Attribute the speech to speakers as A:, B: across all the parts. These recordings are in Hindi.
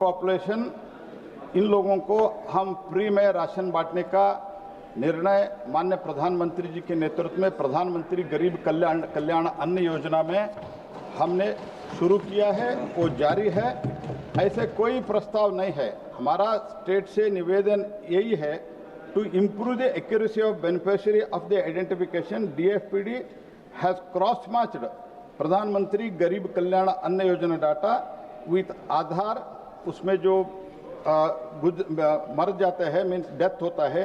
A: पॉपुलेशन इन लोगों को हम फ्री में राशन बांटने का निर्णय माननीय प्रधानमंत्री जी के नेतृत्व में प्रधानमंत्री गरीब कल्याण अन्न योजना में हमने शुरू किया है, वो जारी है। ऐसे कोई प्रस्ताव नहीं है। हमारा स्टेट से निवेदन यही है, to improve the accuracy of beneficiary of the identification, DFPD has cross matched Pradhan Mantri Garib कल्याण अन्न योजना डाटा विथ आधार। उसमें जो मर जाते हैं, मीन्स डेथ होता है,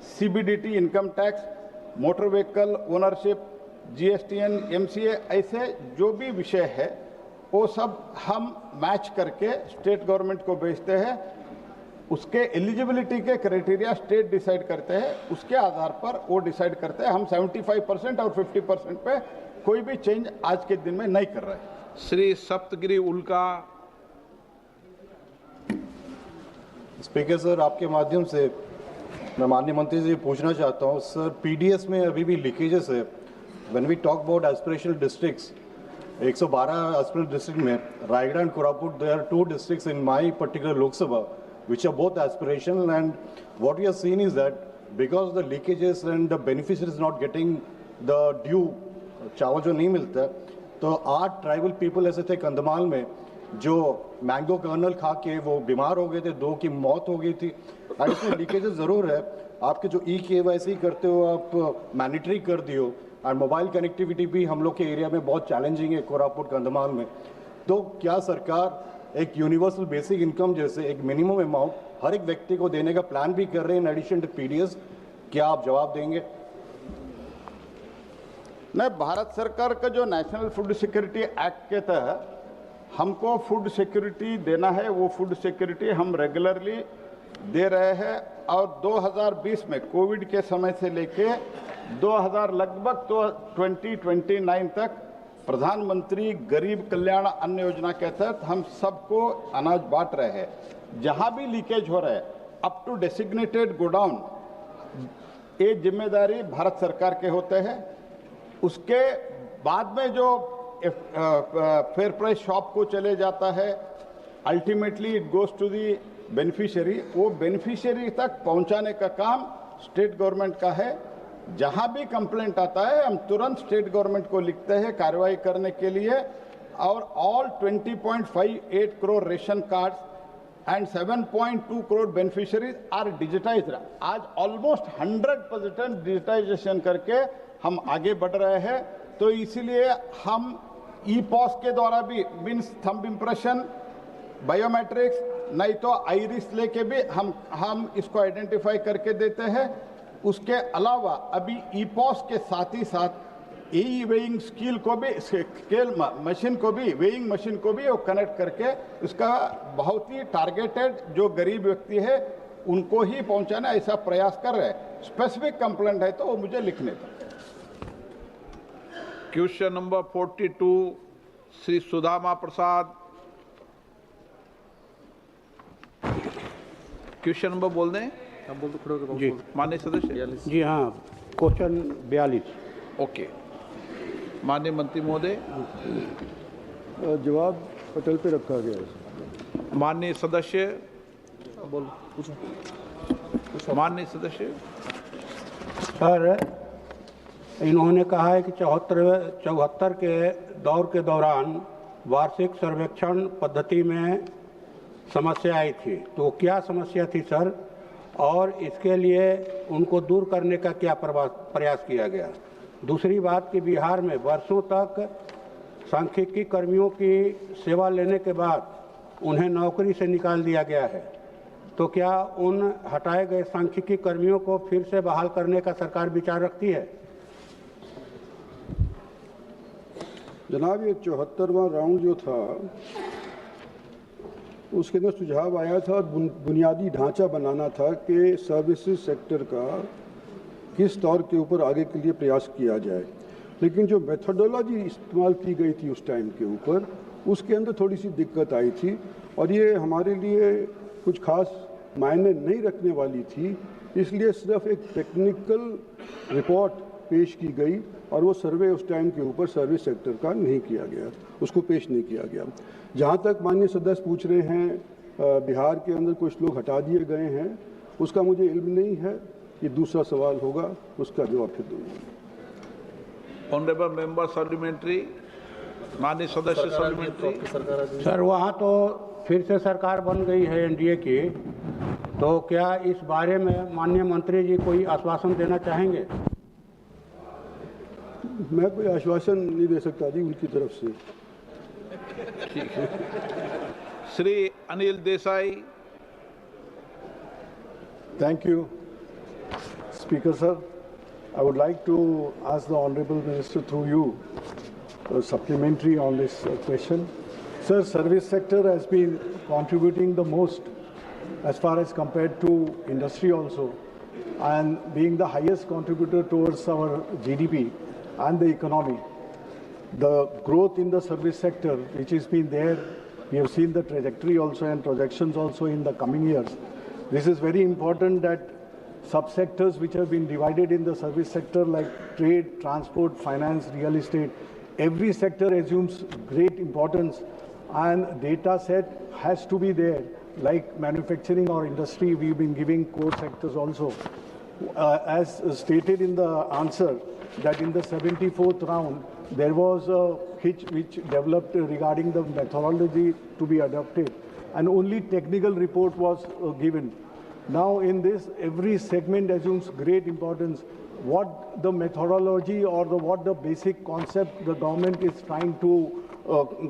A: CBDT income tax, motor vehicle ownership, GSTN, MCA, ऐसे जो भी विषय है वो सब हम मैच करके स्टेट गवर्नमेंट को भेजते हैं। उसके एलिजिबिलिटी के क्राइटेरिया स्टेट डिसाइड करते हैं, उसके आधार पर वो डिसाइड करते हैं। हम 75% और 50% पे कोई भी चेंज आज के दिन में नहीं कर रहे।
B: श्री सप्तगिरी उल्का।
C: स्पीकर सर, आपके माध्यम से मैं माननीय मंत्री जी पूछना चाहता हूँ सर, PDS में अभी भी लीकेजेस है। When we talk about aspirational districts, 112 aspirational district में Raigarh and Koraput, there are 2 districts in my particular Lok Sabha which are both aspirational, and what we have seen is that because of the leakages and the beneficiaries not getting the due चावल जो नहीं मिलता, तो 8 ट्राइबल पीपल ऐसे थे कंधमाल में जो मैंगो कर्नल खा के वो बीमार हो गए थे, 2 की मौत हो गई थी। और इसमें लीकेजेस ज़रूर है। आपके जो KYC करते हो आप मैंडेटरी कर दियो, और मोबाइल कनेक्टिविटी भी हम लोग के एरिया में बहुत चैलेंजिंग है कोरापुट कंधमाल में। तो क्या सरकार एक यूनिवर्सल बेसिक इनकम जैसे एक मिनिमम अमाउंट हर एक व्यक्ति को देने का प्लान भी कर रहे हैं इन एडिशन टू PDS? क्या आप जवाब देंगे?
A: नहीं, भारत सरकार का जो नेशनल फूड सिक्योरिटी एक्ट के तहत हमको फूड सिक्योरिटी देना है, वो फूड सिक्योरिटी हम रेगुलरली दे रहे हैं। और 2020 में कोविड के समय से लेके 2000 लगभग तो 2029 तक प्रधानमंत्री गरीब कल्याण अन्न योजना के तहत हम सबको अनाज बांट रहे हैं। जहां भी लीकेज हो रहा है अप टू डेसिग्नेटेड गोडाउन, ये जिम्मेदारी भारत सरकार के होते हैं। उसके बाद में जो फेयर प्राइस शॉप को चले जाता है, ultimately it goes to the beneficiary. वो बेनिफिशियरी तक पहुंचाने का काम स्टेट गवर्नमेंट का है। जहां भी कंप्लेंट आता है हम तुरंत स्टेट गवर्नमेंट को लिखते हैं कार्रवाई करने के लिए। और all 20.58 crore ration cards and 7.2 crore beneficiaries are digitised. आज ऑलमोस्ट 100% डिजिटाइजेशन करके हम आगे बढ़ रहे हैं। तो इसीलिए हम EPOS के द्वारा भी, मीन्स थंब इम्प्रेशन, बायोमेट्रिक्स, नहीं तो आइरिस लेके भी हम इसको आइडेंटिफाई करके देते हैं। उसके अलावा अभी EPOS के साथ ही साथ वेइंग स्केल को भी, स्केल मशीन को भी, वेइंग मशीन को भी वो कनेक्ट करके उसका बहुत ही टारगेटेड जो गरीब व्यक्ति है उनको ही पहुंचाना ऐसा प्रयास कर रहे हैं। स्पेसिफिक कंप्लेंट है तो वो मुझे लिखने दो।
B: Question number 42 Shri Sudama Prasad. Question number बोल दें
D: जी
B: माननीय सदस्य।
D: जी हाँ, क्वेश्चन 42।
B: ओके, माननीय मंत्री महोदय।
E: जवाब पटल पे रखा गया है।
B: माननीय सदस्य बोल पूछो। माननीय सदस्य
D: सर, इन्होंने कहा है कि 74 के दौर के दौरान वार्षिक सर्वेक्षण पद्धति में समस्या आई थी। तो क्या समस्या थी सर, और इसके लिए उनको दूर करने का क्या प्रयास किया गया? दूसरी बात कि बिहार में वर्षों तक सांख्यिकी कर्मियों की सेवा लेने के बाद उन्हें नौकरी से निकाल दिया गया है। तो क्या उन हटाए गए सांख्यिकी कर्मियों को फिर से बहाल करने का सरकार विचार रखती है?
E: जनाब, ये 74वां राउंड जो था उसके अंदर सुझाव आया था, बुनियादी ढांचा बनाना था कि सर्विसेज सेक्टर का किस तौर के ऊपर आगे के लिए प्रयास किया जाए। लेकिन जो मेथोडोलॉजी इस्तेमाल की गई थी उस टाइम के ऊपर, उसके अंदर थोड़ी सी दिक्कत आई थी और ये हमारे लिए कुछ खास मायने नहीं रखने वाली थी। इसलिए सिर्फ एक टेक्निकल रिपोर्ट पेश की गई और वो सर्वे उस टाइम के ऊपर सर्विस सेक्टर का नहीं किया गया, उसको पेश नहीं किया गया। जहाँ तक माननीय सदस्य पूछ रहे हैं बिहार के अंदर कुछ लोग हटा दिए गए हैं, उसका मुझे इल्म नहीं है। ये दूसरा सवाल होगा, उसका जवाब फिर दूंगा।
B: ऑनरेबल मेंबर सप्लीमेंट्री, माननीय सदस्य सप्लीमेंट्री।
D: सर, वहाँ तो फिर से सरकार बन गई है एनडीए की, तो क्या इस बारे में माननीय मंत्री जी कोई आश्वासन देना चाहेंगे?
E: मैं कोई आश्वासन नहीं दे सकता जी उनकी तरफ से।
B: ठीक है। Shri Anil Desai.
F: Thank you, Speaker sir. I would like to ask the Honourable Minister through you a supplementary on this question. Sir, service sector has been contributing the most as far as compared to industry also, and being the highest contributor towards our GDP and the economy. The growth in the service sector, which has been there, we have seen the trajectory also and projections also in the coming years. This is very important that subsectors which have been divided in the service sector like trade, transport, finance, real estate, every sector assumes great importance, and data set has to be there. Like manufacturing or industry, we've been giving core sectors also. As stated in the answer, that in the 74th round, there was a hitch which developed regarding the methodology to be adopted, and only technical report was given. Now in this, every segment assumes great importance. What the methodology or what the basic concept the government is trying to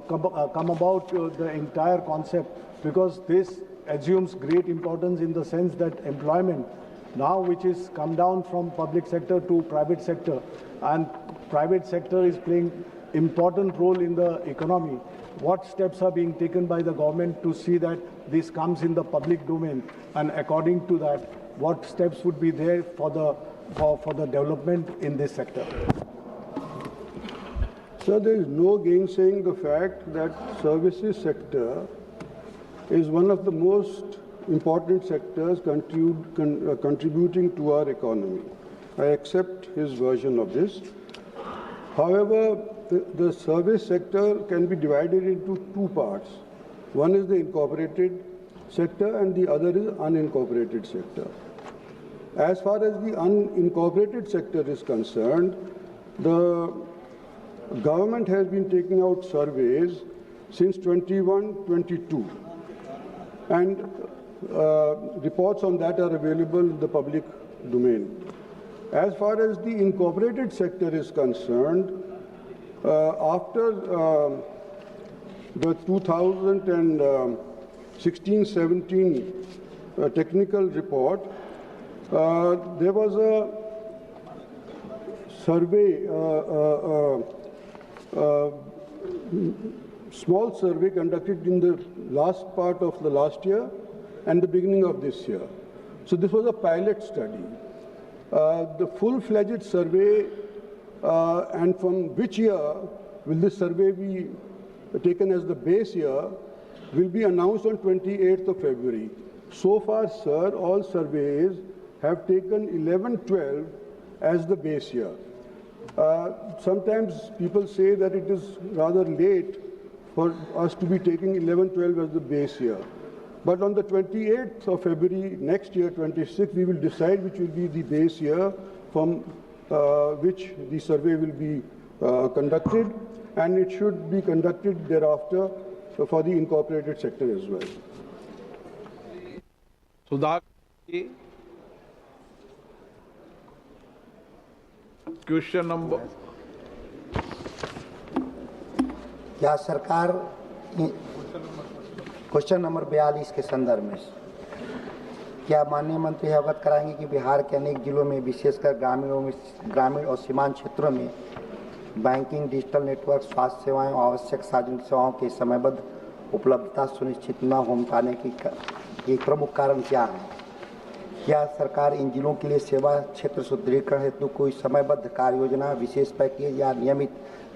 F: come about the entire concept, because this assumes great importance in the sense that employment now, which is come down from public sector to private sector, and private sector is playing important role in the economy. What steps are being taken by the government to see that this comes in the public domain, and according to that, what steps would be there for the development in this sector?
E: Sir, there is no gainsaying the fact that services sector is one of the most important sectors contributing to our economy. I accept his version of this. However, the service sector can be divided into two parts. One is the incorporated sector and the other is unincorporated sector. As far as the unincorporated sector is concerned, the government has been taking out surveys since 21-22, and reports on that are available in the public domain. As far as the incorporated sector is concerned, after the 2016-17 technical report, there was a survey, small survey conducted in the last part of the last year and the beginning of this year. So this was a pilot study. The full-fledged survey, and from which year will this survey be taken as the base year, will be announced on 28th of February. So far, sir, all surveys have taken 11-12 as the base year. Sometimes people say that it is rather late for us to be taking 11-12 as the base year. But on the 28th of February next year, 26, we will decide which will be the base year from which the survey will be conducted, and it should be conducted thereafter for the incorporated sector as well.
B: Sudhakar, question number.
G: क्या सरकार क्वेश्चन नंबर 42 के संदर्भ में क्या माननीय मंत्री अवगत कराएंगे कि बिहार के अनेक जिलों में विशेषकर ग्रामीण और सीमांत क्षेत्रों में बैंकिंग, डिजिटल नेटवर्क, स्वास्थ्य सेवाएं और आवश्यक सार्वजनिक सेवाओं की समयबद्ध उपलब्धता सुनिश्चित न हो पाने की प्रमुख कारण क्या है? क्या सरकार इन जिलों के लिए सेवा क्षेत्र सुदृढ़ीकरण हेतु कोई समयबद्ध कार्य योजना, विशेष पैकेज या नियमित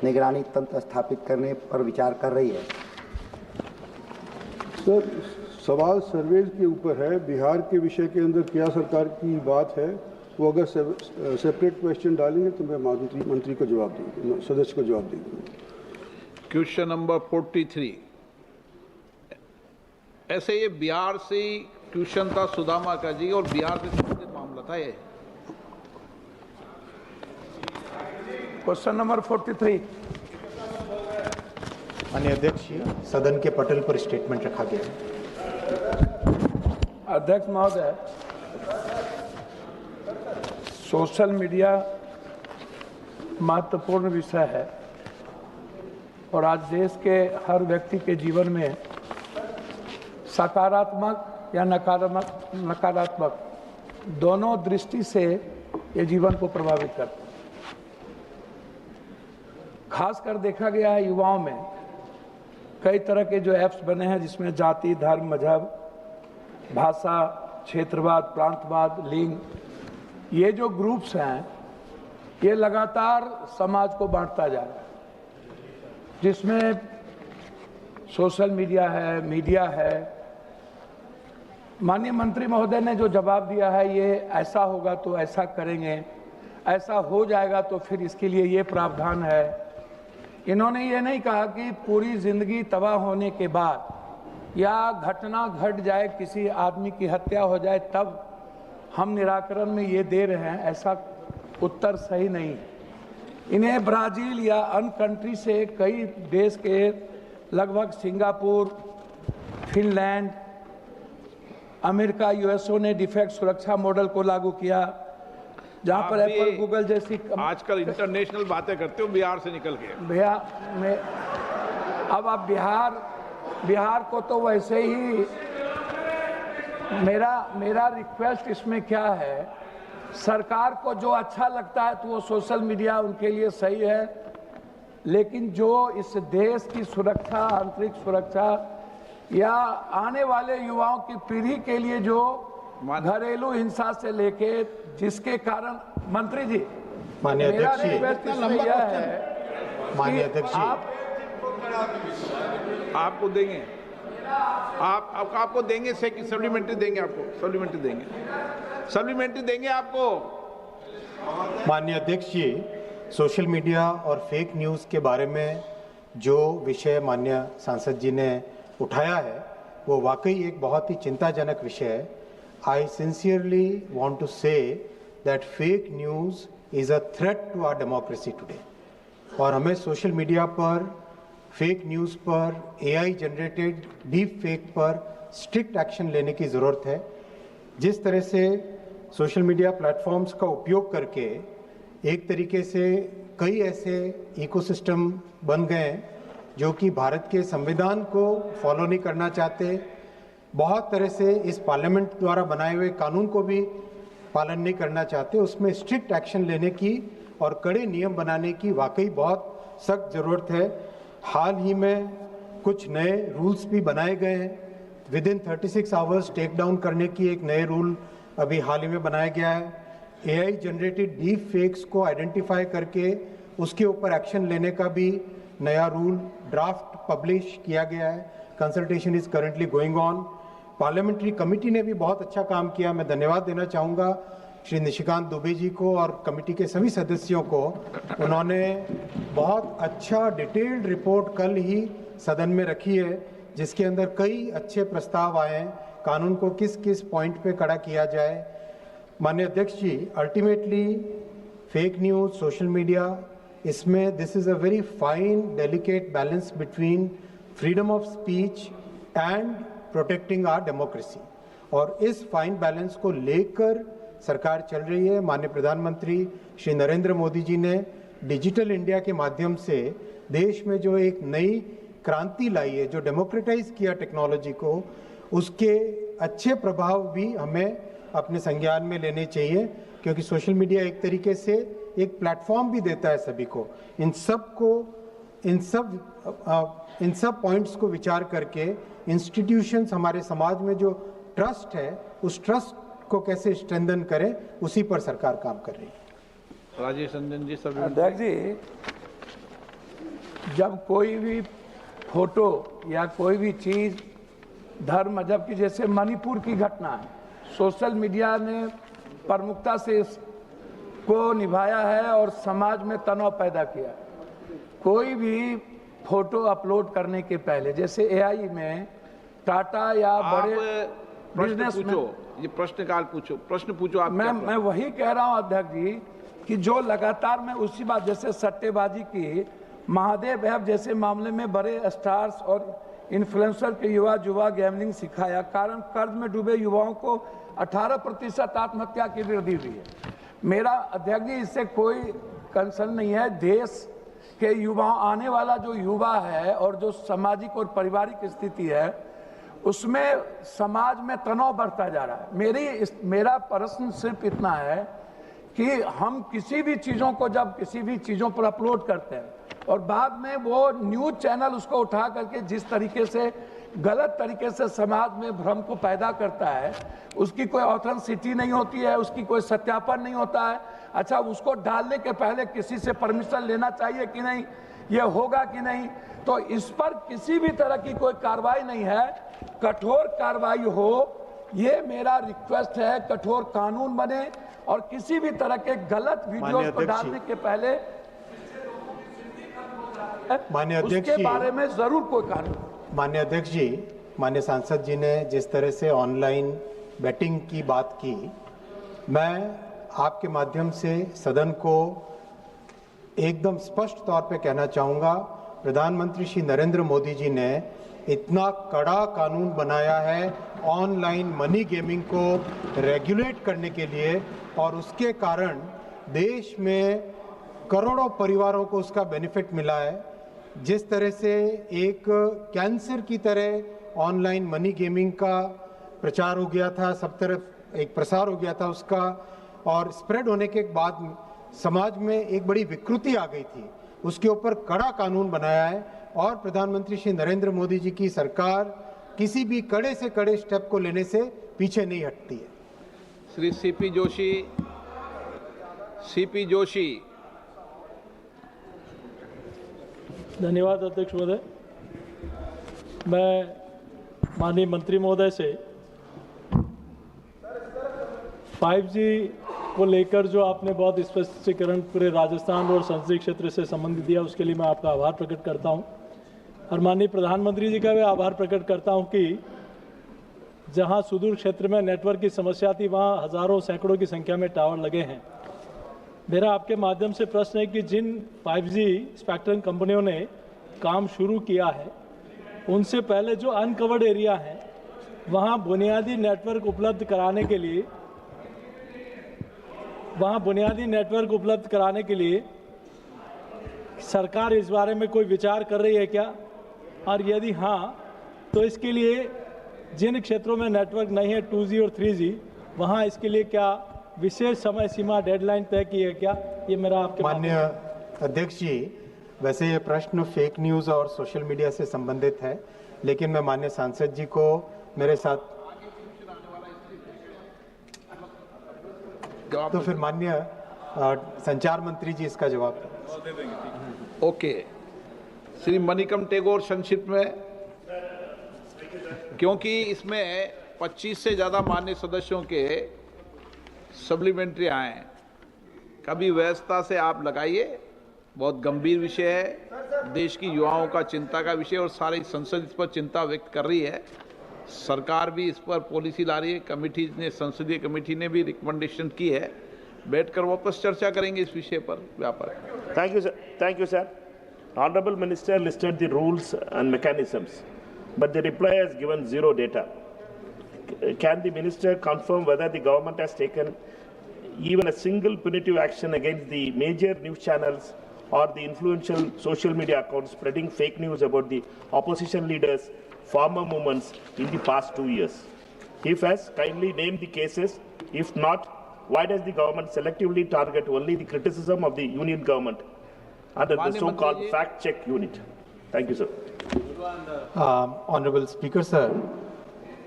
G: निगरानी तंत्र स्थापित करने पर विचार कर रही है?
E: सर, सवाल सर्वेज के ऊपर है। बिहार के विषय के अंदर क्या सरकार की बात है, वो अगर सेपरेट क्वेश्चन डालेंगे तो मैं मंत्री को जवाब दूंगा, सदस्य को जवाब दूंगा।
B: Question number 43। ऐसे ये बिहार से क्वेश्चन था सुदामा का जी, और बिहार से संबंधित मामला था ये।
H: Question number 43।
I: माननीय अध्यक्ष जी, सदन के पटल पर स्टेटमेंट रखा गया है।
H: अध्यक्ष महोदय, सोशल मीडिया महत्वपूर्ण विषय है और आज देश के हर व्यक्ति के जीवन में सकारात्मक या नकारात्मक दोनों दृष्टि से ये जीवन को प्रभावित करता है। खासकर देखा गया है युवाओं में कई तरह के जो ऐप्स बने हैं जिसमें जाति, धर्म, मजहब, भाषा, क्षेत्रवाद, प्रांतवाद, लिंग, ये जो ग्रुप्स हैं ये लगातार समाज को बांटता जा रहा है, जिसमें सोशल मीडिया है, मीडिया है। माननीय मंत्री महोदय ने जो जवाब दिया है, ये ऐसा होगा तो ऐसा करेंगे, ऐसा हो जाएगा तो फिर इसके लिए ये प्रावधान है। इन्होंने ये नहीं कहा कि पूरी जिंदगी तबाह होने के बाद या घटना घट जाए, किसी आदमी की हत्या हो जाए, तब हम निराकरण में ये दे रहे हैं। ऐसा उत्तर सही नहीं। इन्हें ब्राजील या अन्य कंट्री से कई देश के लगभग सिंगापुर, फिनलैंड, अमेरिका, यूएसओ ने डिफेक्ट सुरक्षा मॉडल को लागू किया, जहां पर एप्पल, गूगल जैसी
B: आजकल इंटरनेशनल बातें करते हो बिहार से निकल के।
H: भैया अब आप बिहार को तो वैसे ही मेरा रिक्वेस्ट इसमें क्या है, सरकार को जो अच्छा लगता है तो वो सोशल मीडिया उनके लिए सही है, लेकिन जो इस देश की सुरक्षा, आंतरिक सुरक्षा या आने वाले युवाओं की पीढ़ी के लिए जो घरेलू हिंसा से लेके जिसके कारण, मंत्री जी
I: माननीय अध्यक्ष जी,
H: माननीय
I: अध्यक्ष जी,
B: आपको देंगे, आपको देंगे, सप्लीमेंट्री देंगे, आपको सप्लीमेंट्री देंगे आपको।
I: माननीय अध्यक्ष जी, सोशल मीडिया और फेक न्यूज़ के बारे में जो विषय माननीय सांसद जी ने उठाया है वो वाकई एक बहुत ही चिंताजनक विषय है। I sincerely want to say that fake news is a threat to our democracy today, और हमें सोशल मीडिया पर फेक न्यूज़ पर, एआई जनरेटेड डीप फेक पर स्ट्रिक्ट एक्शन लेने की ज़रूरत है। जिस तरह से सोशल मीडिया प्लेटफॉर्म्स का उपयोग करके एक तरीके से कई ऐसे इकोसिस्टम बन गए हैं जो कि भारत के संविधान को फॉलो नहीं करना चाहते, बहुत तरह से इस पार्लियामेंट द्वारा बनाए हुए कानून को भी पालन नहीं करना चाहते, उसमें स्ट्रिक्ट एक्शन लेने की और कड़े नियम बनाने की वाकई बहुत सख्त ज़रूरत है। हाल ही में कुछ नए रूल्स भी बनाए गए हैं। विदिन 36 आवर्स टेक डाउन करने की एक नए रूल अभी हाल ही में बनाया गया है। एआई जनरेटेड डीप फेक्स को आइडेंटिफाई करके उसके ऊपर एक्शन लेने का भी नया रूल ड्राफ्ट पब्लिश किया गया है। Consultation is currently going on. Parliamentary committee ने भी बहुत अच्छा काम किया। मैं धन्यवाद देना चाहूँगा श्री निशिकांत दुबे जी को और कमेटी के सभी सदस्यों को। उन्होंने बहुत अच्छा डिटेल्ड रिपोर्ट कल ही सदन में रखी है, जिसके अंदर कई अच्छे प्रस्ताव आए हैं, कानून को किस किस पॉइंट पे कड़ा किया जाए। माननीय अध्यक्ष जी, ultimately fake news, social media, इसमें this is a very fine delicate balance between freedom of speech and protecting our democracy, और इस फाइन बैलेंस को लेकर सरकार चल रही है। माननीय प्रधानमंत्री श्री नरेंद्र मोदी जी ने डिजिटल इंडिया के माध्यम से देश में जो एक नई क्रांति लाई है, जो डेमोक्रेटाइज किया टेक्नोलॉजी को, उसके अच्छे प्रभाव भी हमें अपने संज्ञान में लेने चाहिए, क्योंकि सोशल मीडिया एक तरीके से एक प्लेटफॉर्म भी देता है सभी को। इन सब पॉइंट्स को विचार करके इंस्टीट्यूशंस, हमारे समाज में जो ट्रस्ट है, उस ट्रस्ट को कैसे स्ट्रेंथन करें, उसी पर सरकार काम कर रही है।
B: राजेश रंजन जी। सब
H: अध्यक्ष जी, जब कोई भी फोटो या कोई भी चीज धर्म मजहब की, जैसे मणिपुर की घटना है, सोशल मीडिया ने प्रमुखता से इसको निभाया है और समाज में तनाव पैदा किया। कोई भी फोटो अपलोड करने के पहले, जैसे एआई में टाटा या बड़े
B: प्रश्न
H: बिजनेसमैन,
B: पूछो, ये प्रश्नकाल पूछो, प्रश्न पूछो आप।
H: मैं वही कह रहा हूं अध्यक्ष जी कि जो लगातार मैं उसी बात, जैसे सट्टेबाजी की, महादेव ऐप जैसे मामले में बड़े स्टार्स और इन्फ्लुएंसर के युवा गैमलिंग सिखाया, कारण कर्ज में डूबे युवाओं को 18% आत्महत्या की वृद्धि हुई है। मेरा अध्यक्ष जी इससे कोई कंसर्न नहीं है। देश के युवा, आने वाला जो युवा है और जो सामाजिक और पारिवारिक स्थिति है उसमें समाज में तनाव बढ़ता जा रहा है। मेरा प्रश्न सिर्फ इतना है कि हम किसी भी चीज़ों को जब किसी भी चीज़ों पर अपलोड करते हैं और बाद में वो न्यूज़ चैनल उसको उठा करके जिस तरीके से गलत तरीके से समाज में भ्रम को पैदा करता है, उसकी कोई ऑथेंटिसिटी नहीं होती है, उसकी कोई सत्यापन नहीं होता है। अच्छा, उसको डालने के पहले किसी से परमिशन लेना चाहिए कि नहीं, ये होगा कि नहीं, तो इस पर किसी भी तरह की कोई कार्रवाई नहीं है। कठोर कार्रवाई हो, ये मेरा रिक्वेस्ट है। कठोर कानून बने और किसी भी तरह के गलत वीडियोस को डालने के पहले उसके बारे में जरूर कोई कानून।
I: माननीय अध्यक्ष जी, माननीय सांसद जी ने जिस तरह से ऑनलाइन बेटिंग की बात की, मैं आपके माध्यम से सदन को एकदम स्पष्ट तौर पे कहना चाहूँगा, प्रधानमंत्री श्री नरेंद्र मोदी जी ने इतना कड़ा कानून बनाया है ऑनलाइन मनी गेमिंग को रेगुलेट करने के लिए, और उसके कारण देश में करोड़ों परिवारों को उसका बेनिफिट मिला है। जिस तरह से एक कैंसर की तरह ऑनलाइन मनी गेमिंग का प्रचार हो गया था, सब तरफ एक प्रसार हो गया था उसका, और स्प्रेड होने के बाद समाज में एक बड़ी विकृति आ गई थी, उसके ऊपर कड़ा कानून बनाया है। और प्रधानमंत्री श्री नरेंद्र मोदी जी की सरकार किसी भी कड़े से कड़े स्टेप को लेने से पीछे नहीं हटती है।
B: श्री सीपी जोशी।
J: धन्यवाद अध्यक्ष महोदय। मैं माननीय मंत्री महोदय से 5G को लेकर जो आपने बहुत स्पष्टीकरण पूरे राजस्थान और संसदीय क्षेत्र से संबंधित दिया, उसके लिए मैं आपका आभार प्रकट करता हूं। और माननीय प्रधानमंत्री जी का भी आभार प्रकट करता हूं कि जहां सुदूर क्षेत्र में नेटवर्क की समस्या थी, वहां हज़ारों सैकड़ों की संख्या में टावर लगे हैं। मेरा आपके माध्यम से प्रश्न है कि जिन 5G स्पेक्ट्रम कंपनियों ने काम शुरू किया है, उनसे पहले जो अनकवर्ड एरिया है वहाँ बुनियादी नेटवर्क उपलब्ध कराने के लिए सरकार इस बारे में कोई विचार कर रही है क्या? और यदि हाँ, तो इसके लिए जिन क्षेत्रों में नेटवर्क नहीं है 2G और 3G, वहाँ इसके लिए क्या विशेष समय सीमा डेडलाइन तय की है क्या? ये मेरा आपके
I: माननीय अध्यक्ष जी, वैसे ये प्रश्न फेक न्यूज़ और सोशल मीडिया से संबंधित है, लेकिन मैं माननीय सांसद जी को मेरे साथ तो फिर माननीय संचार मंत्री जी इसका जवाब।
B: ओके, श्री मणिकम टेगोर संक्षिप्त में, क्योंकि इसमें 25 से ज़्यादा मान्य सदस्यों के सप्लीमेंट्री आए हैं। कभी व्यवस्था से आप लगाइए, बहुत गंभीर विषय है, देश की युवाओं का चिंता का विषय, और सारी संसद इस पर चिंता व्यक्त कर रही है। सरकार भी इस पर पॉलिसी ला रही है, कमेटी ने, संसदीय कमेटी ने भी रिकमेंडेशन की है। बैठकर वापस चर्चा करेंगे इस विषय पर। व्यापार।
K: Thank you, sir. Honorable Minister listed the rules and mechanisms, but the reply has given zero data. Can the Minister confirm whether the government has taken even a single punitive action against the major news channels or the influential social media accounts spreading fake news about the opposition leaders, farmer movements in the past 2 years? If yes, kindly name the cases. If not, why does the government selectively target only the criticism of the union government under the so-called fact-check unit? Thank you, sir.
I: Honorable Speaker, sir,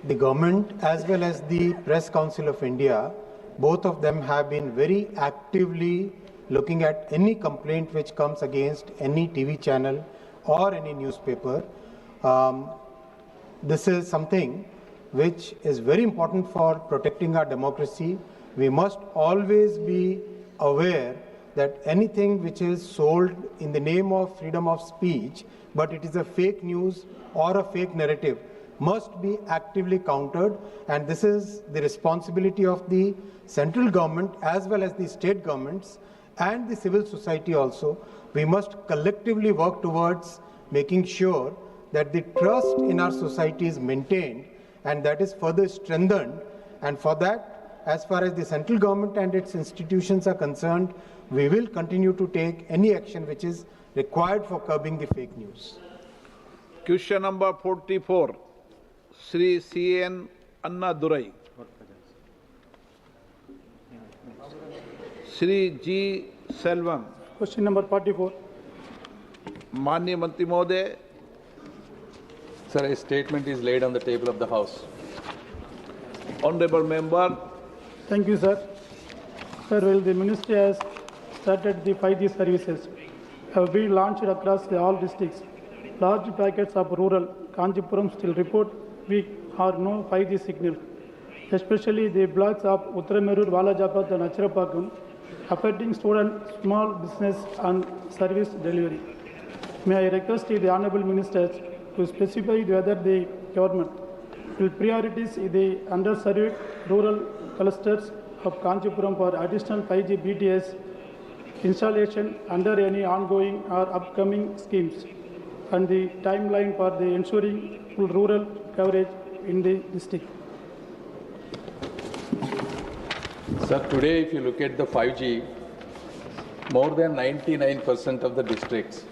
I: the government as well as the Press Council of India, both of them have been very actively looking at any complaint which comes against any TV channel or any newspaper. This is something which is very important for protecting our democracy. We must always be aware that anything which is sold in the name of freedom of speech, but it is a fake news or a fake narrative, must be actively countered, and this is the responsibility of the central government as well as the state governments and the civil society also. We must collectively work towards making sure that the trust in our society is maintained and that is further strengthened. And for that, as far as the central government and its institutions are concerned, we will continue to take any action which is required for curbing the fake news.
B: Question number 44, Sri C.N. Annadurai. Sri G. Selvam.
L: Question number 44.
B: माननीय मंत्री महोदय.
M: Sir, a statement is laid on the table of the House.
B: Honorable member.
L: Thank you, sir. Sir, well, the ministry has started the 5G services have been launched across all districts. Large packets of rural Kanchipuram still report weak or no 5G signal, especially the blocks of Uttaramerur, Valajapad and Acharapakam, affecting student, small business and service delivery. May I request the Honourable Ministers to specify whether the government will prioritize the underserved rural clusters of Kanchipuram for additional 5G BTS installation under any ongoing or upcoming schemes, and the timeline for the ensuring full rural coverage in the district.
M: Sir, today if you look at the 5G, more than 99% of the districts,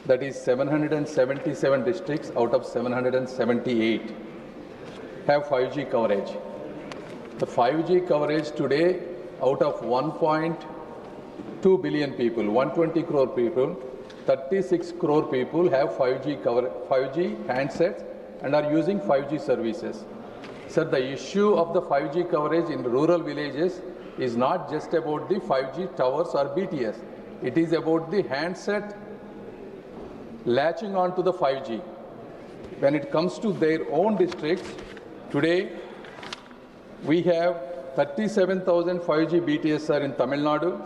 M: that is 777 districts out of 778, have 5G coverage. The 5G coverage today, out of 1.2 billion people, 120 crore people, 36 crore people have 5G handsets and are using 5G services. Sir, the issue of the 5G coverage in rural villages is not just about the 5G towers or BTS. It is about the handset latching on to the 5G. When it comes to their own districts, today we have 37,000 5G BTS are in Tamil Nadu.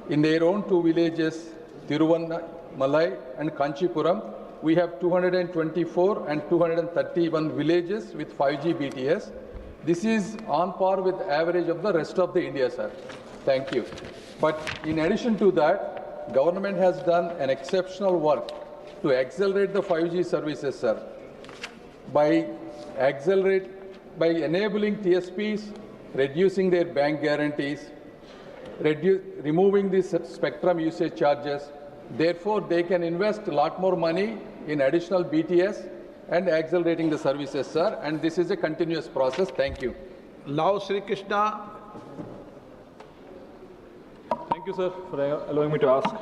M: In their own two villages, Tiruvannamalai and Kanchipuram, we have 224 and 231 villages with 5G BTS. This is on par with average of the rest of the India, sir. Thank you. But in addition to that, government has done an exceptional work to accelerate the 5G services, sir, by enabling TSPs, reducing their bank guarantees, removing the spectrum usage charges. Therefore, they can invest a lot more money in additional BTS and accelerating the services, sir. And this is a continuous process. Thank you.
B: Lao Sri Krishna.
N: Thank you, sir, for allowing me to ask.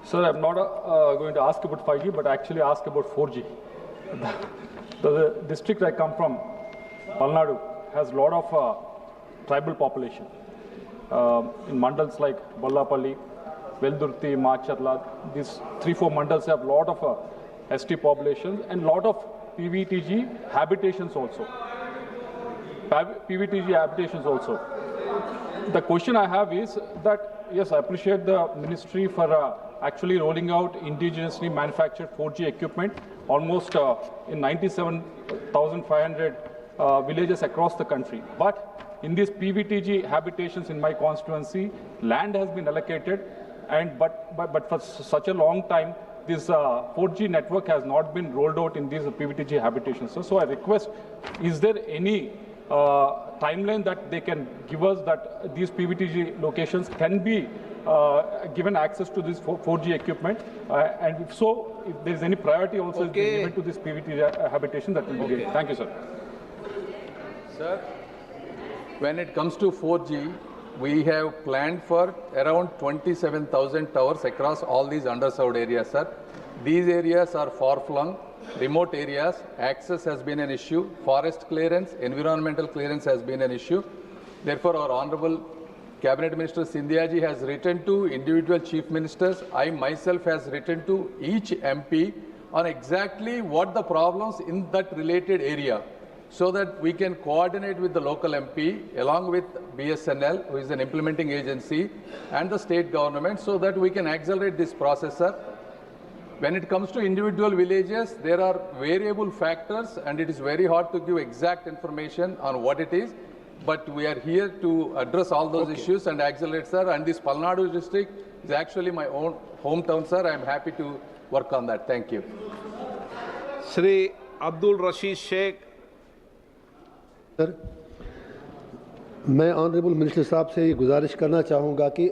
N: Sir, I'm not going to ask about 5G, but actually ask about 4G. The district I come from, Palnadu, has a lot of tribal population. In mandals like Ballapalli, Veldurti, Macharla, these 3-4 mandals have a lot of ST populations and a lot of PVTG habitations also. The question I have is that, yes, I appreciate the ministry for actually rolling out indigenously manufactured 4G equipment almost in 97,500 villages across the country. But in these PVTG habitations in my constituency, land has been allocated, and but for such a long time, this 4G network has not been rolled out in these PVTG habitations. So I request, is there any timeline that they can give us that these PVTG locations can be given access to this 4G equipment? And if so, if there is any priority also given to this PVTG habitation, that will be great. Thank you, sir.
M: Sir, when it comes to 4G, we have planned for around 27,000 towers across all these underserved areas, sir. These areas are far-flung, remote areas. Access has been an issue. Forest clearance, environmental clearance has been an issue. Therefore, our Honorable Cabinet Minister Scindia ji has written to individual chief ministers. I myself has written to each MP on exactly what the problems in that related area, so that we can coordinate with the local MP along with BSNL, who is an implementing agency, and the state government, so that we can accelerate this process, sir. when it comes to individual villages, there are variable factors and it is very hard to give exact information on what it is. But we are here to address all those issues and accelerate, sir. And this Palnadu district is actually my own hometown, sir. I am happy to work on that. Thank you.
B: Shri Abdul Rashid Sheikh.
O: Sir, मैं ऑनरेबल मिनिस्टर साहब से ये गुजारिश करना चाहूँगा कि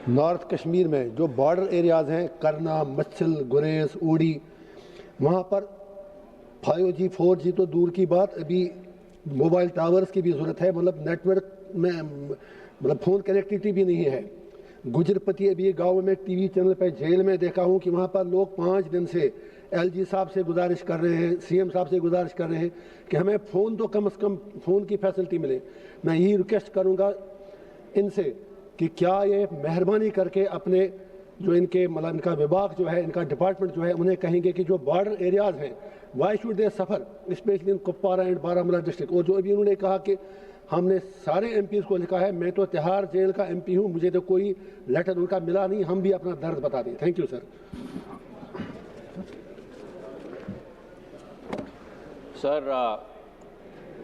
O: नॉर्थ कश्मीर में जो बॉर्डर एरियाज़ हैं, करना, मच्छल, गुरेज, ऊड़ी, वहाँ पर 5G 4G तो दूर की बात, अभी मोबाइल टावर्स की भी ज़रूरत है। मतलब नेटवर्क में मतलब फ़ोन कनेक्टिविटी भी नहीं है। गुजरपति अभी गाँव में टीवी चैनल पर जेल में देखा हूँ कि वहाँ पर लोग 5 दिन से LG साहब से गुजारिश कर रहे हैं, CM साहब से गुजारिश कर रहे हैं कि हमें फ़ोन तो कम से कम फ़ोन की फैसिलिटी मिले। मैं यही रिक्वेस्ट करूँगा इनसे कि क्या ये मेहरबानी करके अपने जो इनके मतलब इनका विभाग जो है, इनका डिपार्टमेंट जो है, उन्हें कहेंगे कि जो बॉर्डर एरियाज़ हैं, why should they suffer, specially in Kupwara and Baramulla district. और जो अभी उन्होंने कहा कि हमने सारे MPs को लिखा है, मैं तो तिहाड़ जेल का MP हूँ, मुझे तो कोई लेटर उनका मिला नहीं, हम भी अपना दर्द बता दें। Thank you sir.
P: सर,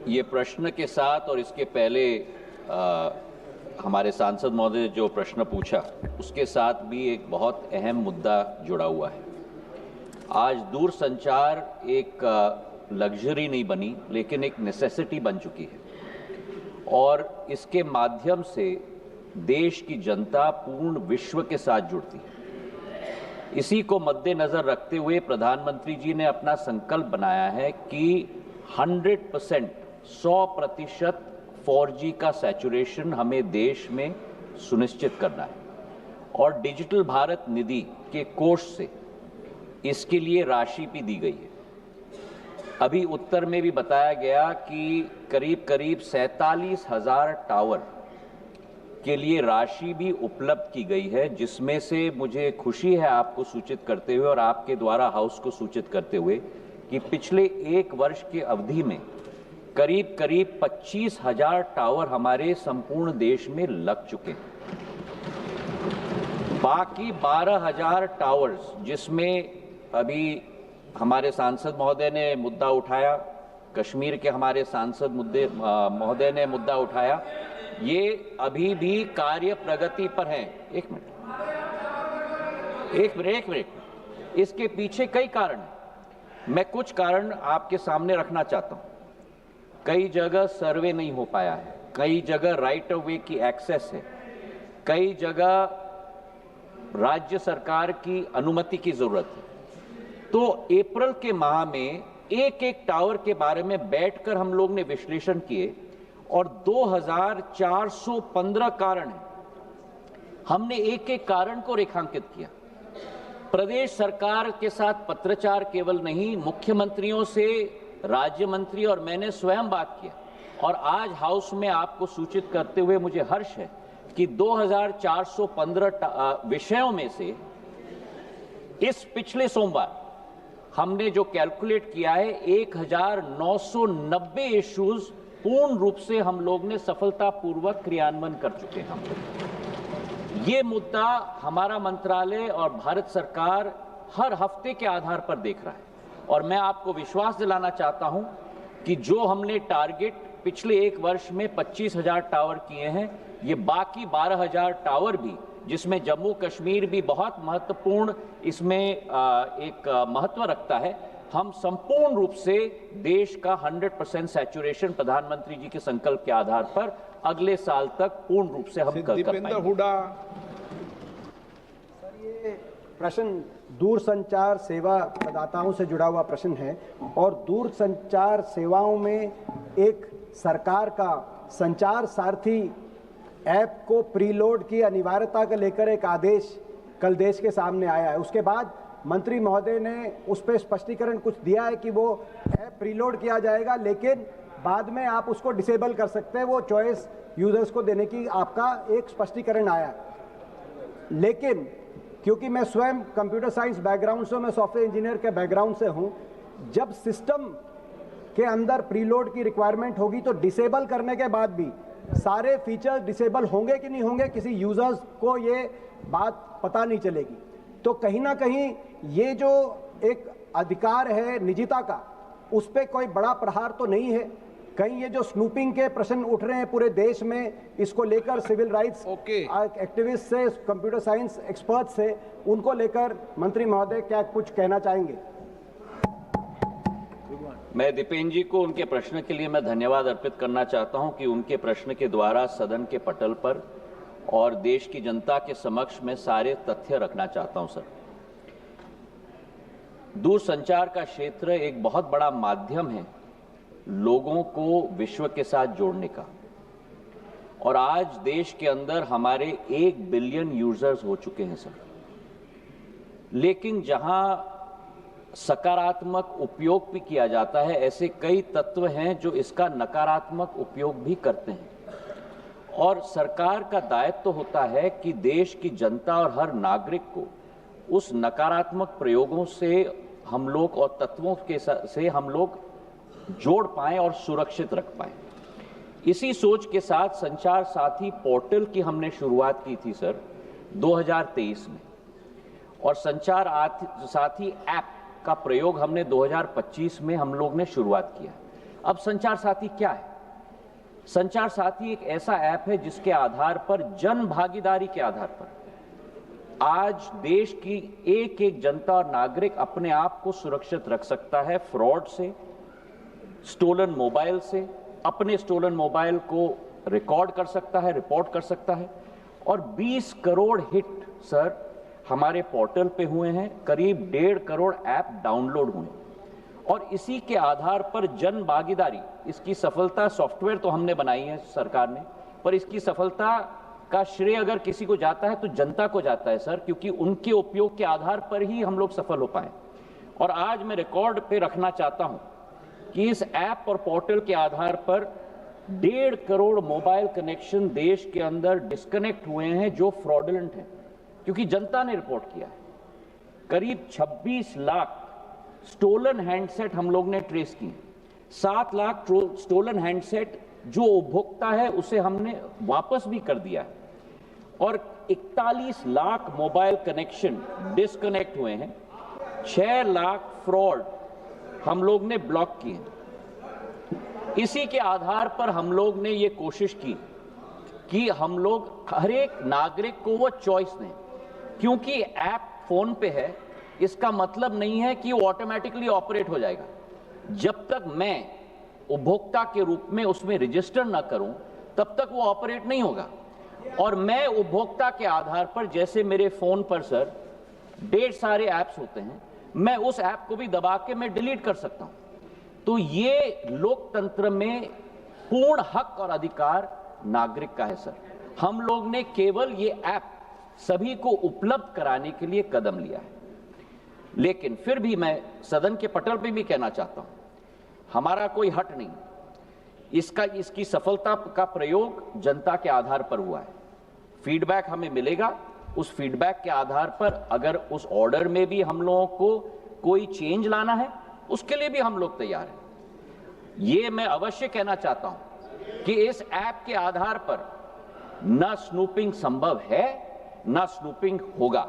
P: ये प्रश्न के साथ और इसके पहले हमारे सांसद महोदय ने जो प्रश्न पूछा उसके साथ भी एक बहुत अहम मुद्दा जुड़ा हुआ है। आज दूरसंचार एक लग्जरी नहीं बनी, लेकिन एक नेसेसिटी बन चुकी है और इसके माध्यम से देश की जनता पूर्ण विश्व के साथ जुड़ती है। इसी को मद्देनजर रखते हुए प्रधानमंत्री जी ने अपना संकल्प बनाया है कि 100% 4G का सैचुरेशन हमें देश में सुनिश्चित करना है और डिजिटल भारत निधि के कोष से इसके लिए राशि भी दी गई है। अभी उत्तर में भी बताया गया कि करीब 47,000 टावर के लिए राशि भी उपलब्ध की गई है, जिसमें से मुझे खुशी है आपको सूचित करते हुए और आपके द्वारा हाउस को सूचित करते हुए कि पिछले 1 वर्ष की अवधि में करीब 25,000 टावर हमारे संपूर्ण देश में लग चुके हैं। बाकी 12,000 टावर्स, जिसमें अभी हमारे सांसद महोदय ने मुद्दा उठाया, कश्मीर के हमारे सांसद महोदय ने मुद्दा उठाया, ये अभी भी कार्य प्रगति पर हैं। एक मिनट, इसके पीछे कई कारण हैं। मैं कुछ कारण आपके सामने रखना चाहता हूं। कई जगह सर्वे नहीं हो पाया है, कई जगह राइट ऑफ वे की एक्सेस है, कई जगह राज्य सरकार की अनुमति की जरूरत है। तो अप्रैल के माह में एक टावर के बारे में बैठकर हम लोग ने विश्लेषण किए और 2,415 कारण हैं। हमने एक कारण को रेखांकित किया। प्रदेश सरकार के साथ पत्रचार केवल नहीं, मुख्यमंत्रियों से राज्य मंत्री और मैंने स्वयं बात किया और आज हाउस में आपको सूचित करते हुए मुझे हर्ष है कि 2,415 विषयों में से इस पिछले सोमवार हमने जो कैलकुलेट किया है 1,990 इश्यूज पूर्ण रूप से हम लोग ने सफलतापूर्वक क्रियान्वयन कर चुके हैं। ये मुद्दा हमारा मंत्रालय और भारत सरकार हर हफ्ते के आधार पर देख रहा है और मैं आपको विश्वास दिलाना चाहता हूं कि जो हमने टारगेट पिछले 1 वर्ष में 25,000 टावर किए हैं, ये बाकी 12,000 टावर भी, जिसमें जम्मू कश्मीर भी बहुत महत्वपूर्ण इसमें एक महत्व रखता है, हम संपूर्ण रूप से देश का 100% सैचुरेशन प्रधानमंत्री जी के संकल्प के आधार पर अगले साल तक पूर्ण रूप से हम कर पाएंगे।
Q: सर, ये प्रश्न दूरसंचार सेवा प्रदाताओं से जुड़ा हुआ प्रश्न है और दूरसंचार सेवाओं में एक सरकार का संचार सारथी ऐप को प्रीलोड की अनिवार्यता को लेकर एक आदेश कल देश के सामने आया है। उसके बाद मंत्री महोदय ने उस पर स्पष्टीकरण कुछ दिया है कि वो ऐप प्रीलोड किया जाएगा, लेकिन बाद में आप उसको डिसेबल कर सकते हैं, वो चॉइस यूजर्स को देने की आपका एक स्पष्टीकरण आया। लेकिन क्योंकि मैं स्वयं कंप्यूटर साइंस बैकग्राउंड से, मैं सॉफ्टवेयर इंजीनियर के बैकग्राउंड से हूं, जब सिस्टम के अंदर प्रीलोड की रिक्वायरमेंट होगी तो डिसेबल करने के बाद भी सारे फीचर्स डिसेबल होंगे कि नहीं होंगे, किसी यूजर्स को ये बात पता नहीं चलेगी। तो कहीं ना कहीं ये जो एक अधिकार है निजता का, उस पे कोई बड़ा प्रहार तो नहीं है? कहीं ये जो स्नूपिंग के प्रश्न उठ रहे हैं पूरे देश में, इसको लेकर सिविल राइट्स एक्टिविस्ट से, कंप्यूटर साइंस एक्सपर्ट से, उनको लेकर मंत्री महोदय क्या कुछ कहना चाहेंगे?
P: मैं दीपेन जी को उनके प्रश्न के लिए मैं धन्यवाद अर्पित करना चाहता हूं कि उनके प्रश्न के द्वारा सदन के पटल पर और देश की जनता के समक्ष मैं सारे तथ्य रखना चाहता हूं। सर, दूरसंचार का क्षेत्र एक बहुत बड़ा माध्यम है लोगों को विश्व के साथ जोड़ने का, और आज देश के अंदर हमारे 1 बिलियन यूजर्स हो चुके हैं सर। लेकिन जहां सकारात्मक उपयोग भी किया जाता है, ऐसे कई तत्व हैं जो इसका नकारात्मक उपयोग भी करते हैं, और सरकार का दायित्व होता है कि देश की जनता और हर नागरिक को उस नकारात्मक प्रयोगों से हम लोग और तत्वों के से हम लोग जोड़ पाएं और सुरक्षित रख पाएं। इसी सोच के साथ संचार साथी पोर्टल की हमने शुरुआत की थी सर 2023 में, और संचार साथी ऐप का प्रयोग हमने 2025 में हम लोग ने शुरुआत किया। अब संचार साथी क्या है? संचार साथी एक ऐसा ऐप है जिसके आधार पर, जन भागीदारी के आधार पर, आज देश की एक एक जनता और नागरिक अपने आप को सुरक्षित रख सकता है फ्रॉड से, स्टोलन मोबाइल से, अपने स्टोलन मोबाइल को रिकॉर्ड कर सकता है, रिपोर्ट कर सकता है। और 20 करोड़ हिट सर हमारे पोर्टल पे हुए हैं, करीब 1.5 करोड़ ऐप डाउनलोड हुए, और इसी के आधार पर जन भागीदारी, इसकी सफलता, सॉफ्टवेयर तो हमने बनाई है सरकार ने, पर इसकी सफलता का श्रेय अगर किसी को जाता है तो जनता को जाता है सर, क्योंकि उनके उपयोग के आधार पर ही हम लोग सफल हो पाए। और आज मैं रिकॉर्ड पे रखना चाहता हूं कि इस ऐप और पोर्टल के आधार पर 1.5 करोड़ मोबाइल कनेक्शन देश के अंदर डिस्कनेक्ट हुए हैं जो फ्रॉडुलेंट हैं, क्योंकि जनता ने रिपोर्ट किया है। करीब 26 लाख स्टोलन हैंडसेट हम लोग ने ट्रेस किए, 7 लाख स्टोलन हैंडसेट जो उपभोक्ता है उसे हमने वापस भी कर दिया है, और 41 लाख मोबाइल कनेक्शन डिस्कनेक्ट हुए हैं, 6 लाख फ्रॉड हम लोग ने ब्लॉक किए। इसी के आधार पर हम लोग ने ये कोशिश की कि हम लोग हर एक नागरिक को वो चॉइस दें, क्योंकि ऐप फोन पे है, इसका मतलब नहीं है कि वो ऑटोमेटिकली ऑपरेट हो जाएगा। जब तक मैं उपभोक्ता के रूप में उसमें रजिस्टर ना करूं, तब तक वो ऑपरेट नहीं होगा। और मैं उपभोक्ता के आधार पर, जैसे मेरे फोन पर सर ढेर सारे ऐप्स होते हैं, मैं उस ऐप को भी दबा के मैं डिलीट कर सकता हूं। तो ये लोकतंत्र में पूर्ण हक और अधिकार नागरिक का है सर। हम लोग ने केवल ये ऐप सभी को उपलब्ध कराने के लिए कदम लिया है। लेकिन फिर भी मैं सदन के पटल पे भी कहना चाहता हूं, हमारा कोई हट नहीं, इसकी सफलता का प्रयोग जनता के आधार पर हुआ है। फीडबैक हमें मिलेगा, उस फीडबैक के आधार पर अगर उस ऑर्डर में भी हम लोगों को कोई चेंज लाना है, उसके लिए भी हम लोग तैयार हैं। ये मैं अवश्य कहना चाहता हूं कि इस ऐप के आधार पर न स्नूपिंग संभव है, न स्नूपिंग होगा।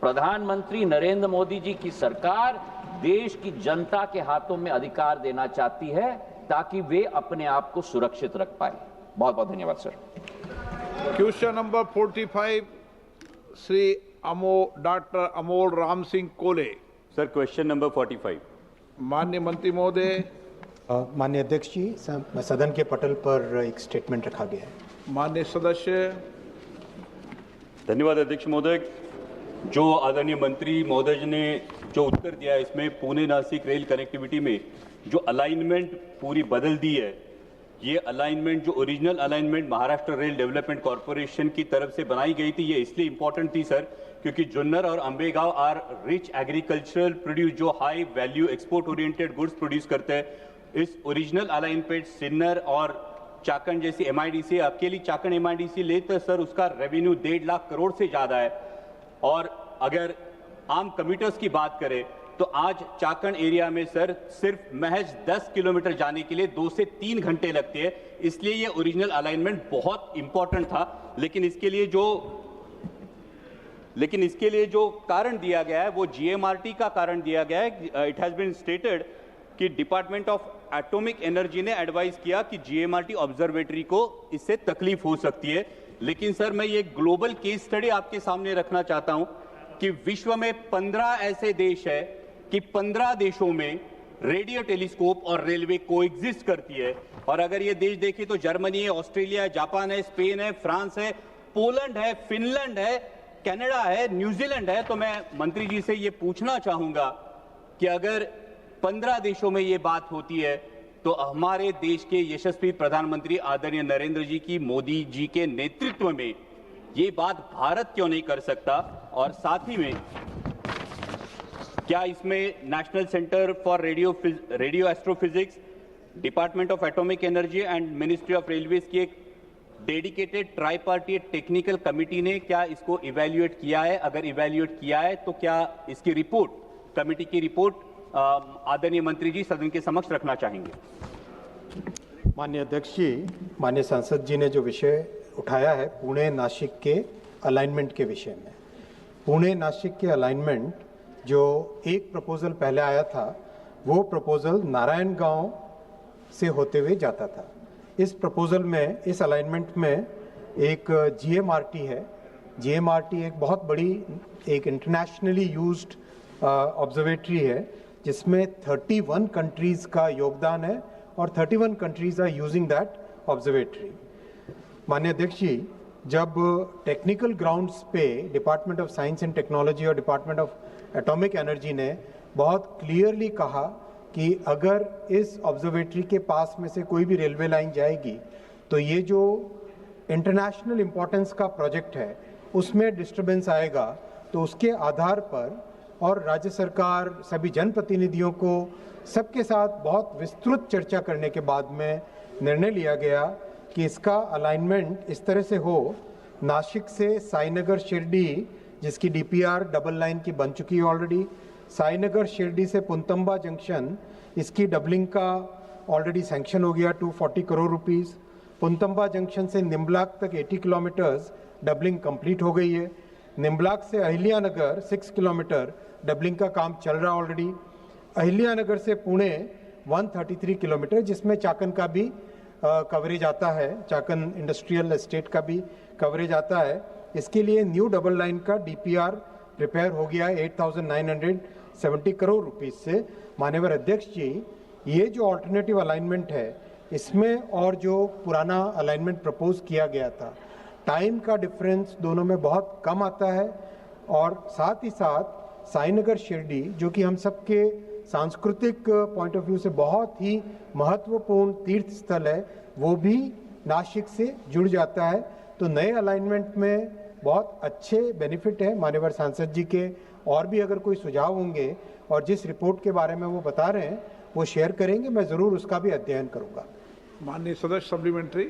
P: प्रधानमंत्री नरेंद्र मोदी जी की सरकार देश की जनता के हाथों में अधिकार देना चाहती है ताकि वे अपने आप को सुरक्षित रख पाए। बहुत बहुत धन्यवाद sir.
B: Question number 45 Shri doctor Amol Ram Singh Kole.
R: Sir, question number 45।
B: माननीय मंत्री महोदय।
I: माननीय अध्यक्ष जी, सदन के पटल पर एक स्टेटमेंट रखा गया है।
B: माननीय सदस्य।
R: धन्यवाद अध्यक्ष महोदय। जो आदरणीय मंत्री महोदय जी ने जो उत्तर दिया है, इसमें पुणे नासिक रेल कनेक्टिविटी में जो अलाइनमेंट पूरी बदल दी है, ये अलाइनमेंट जो original alignment Maharashtra rail development corporation की तरफ से बनाई गई थी, ये इसलिए इंपॉर्टेंट थी सर क्योंकि जुन्नर और Ambegaon are rich agricultural produce, जो high value export oriented goods produce करते हैं। इस ओरिजिनल अलाइनमेंट सिन्नर और चाकण जैसी एमआईडीसी, अकेली चाकण एमआईडीसी ले तो सर उसका रेवेन्यू 1.5 लाख करोड़ से ज्यादा है। और अगर आम कम्यूटर्स की बात करें तो आज चाकण एरिया में सर सिर्फ महज 10 किलोमीटर जाने के लिए 2 से 3 घंटे लगते हैं। इसलिए ये ओरिजिनल अलाइनमेंट बहुत इंपॉर्टेंट था, लेकिन इसके लिए जो लेकिन इसके लिए जो कारण दिया गया है वो जीएमआरटी का कारण दिया गया है। इट हैज बीन स्टेटेड कि डिपार्टमेंट ऑफ एटॉमिक एनर्जी ने एडवाइस किया कि जीएमआरटी ऑब्जर्वेटरी को इससे तकलीफ हो सकती है। लेकिन सर मैं ये ग्लोबल केस स्टडी आपके सामने रखना चाहता हूं कि विश्व में 15 ऐसे देश है कि 15 देशों में रेडियो टेलीस्कोप और रेलवे कोएग्जिस्ट करती है। और अगर ये देश देखें तो जर्मनी है, ऑस्ट्रेलिया है, जापान है, स्पेन है, फ्रांस है, पोलैंड है, फिनलैंड है, कनाडा है, न्यूजीलैंड है। तो मैं मंत्री जी से ये पूछना चाहूंगा कि अगर 15 देशों में ये बात होती है तो हमारे देश के यशस्वी प्रधानमंत्री आदरणीय नरेंद्र जी की, मोदी जी के नेतृत्व में ये बात भारत क्यों नहीं कर सकता? और साथ ही में क्या इसमें national centre for radio astrophysics, department of atomic energy and ministry of railways की एक डेडिकेटेड ट्राईपार्टी टेक्निकल कमिटी ने क्या इसको इवैल्यूएट किया है? अगर इवैल्यूएट किया है तो क्या इसकी रिपोर्ट, कमिटी की रिपोर्ट आदरणीय मंत्री जी सदन के समक्ष रखना चाहेंगे?
I: माननीय अध्यक्ष जी, माननीय सांसद जी ने जो विषय उठाया है पुणे नासिक के अलाइनमेंट के विषय में, पुणे नासिक के अलाइनमेंट जो एक प्रपोजल पहले आया था वो प्रपोजल नारायणगांव से होते हुए जाता था। इस प्रपोजल में, इस अलाइनमेंट में एक जीएमआरटी है। जीएमआरटी एक बहुत बड़ी, एक इंटरनेशनली यूज्ड ऑब्जर्वेटरी है जिसमें 31 कंट्रीज का योगदान है और 31 countries are using that observatory. माननीय अध्यक्ष जी, जब टेक्निकल ग्राउंड्स पे department of science and technology और डिपार्टमेंट ऑफ एटॉमिक एनर्जी ने बहुत क्लियरली कहा कि अगर इस ऑब्जर्वेटरी के पास में से कोई भी रेलवे लाइन जाएगी तो ये जो इंटरनेशनल इम्पोर्टेंस का प्रोजेक्ट है उसमें डिस्टर्बेंस आएगा, तो उसके आधार पर और राज्य सरकार, सभी जनप्रतिनिधियों को सबके साथ बहुत विस्तृत चर्चा करने के बाद में निर्णय लिया गया कि इसका अलाइनमेंट इस तरह से हो, नासिक से साईनगर शिरडी, जिसकी डीपीआर डबल लाइन की बन चुकी है ऑलरेडी, साईनगर शिरडी से पुनतंबा जंक्शन, इसकी डबलिंग का ऑलरेडी सैंक्शन हो गया 240 करोड़ रुपीस। पुनतंबा जंक्शन से निम्बलाक तक 80 किलोमीटर्स डबलिंग कंप्लीट हो गई है। निम्बलाक से अहिल्यानगर 6 किलोमीटर डबलिंग का काम चल रहा ऑलरेडी। अहिल्यानगर से पुणे 133 किलोमीटर, जिसमें चाकन का भी कवरेज आता है, चाकन इंडस्ट्रियल एस्टेट का भी कवरेज आता है। इसके लिए न्यू डबल लाइन का डीपीआर प्रिपेयर हो गया है 8,970 करोड़ रुपीस से। माननीय अध्यक्ष जी, ये जो ऑल्टरनेटिव अलाइनमेंट है इसमें और जो पुराना अलाइनमेंट प्रपोज किया गया था, टाइम का डिफरेंस दोनों में बहुत कम आता है। और साथ ही साथ साईनगर शिरडी, जो कि हम सबके सांस्कृतिक पॉइंट ऑफ व्यू से बहुत ही महत्वपूर्ण तीर्थ स्थल है, वो भी नासिक से जुड़ जाता है। तो नए अलाइनमेंट में बहुत अच्छे बेनिफिट है। माननीय सांसद जी के और भी अगर कोई सुझाव होंगे और जिस रिपोर्ट के बारे में वो बता रहे हैं वो शेयर करेंगे, मैं ज़रूर उसका भी अध्ययन करूँगा।
B: माननीय सदस्य सप्लीमेंट्री।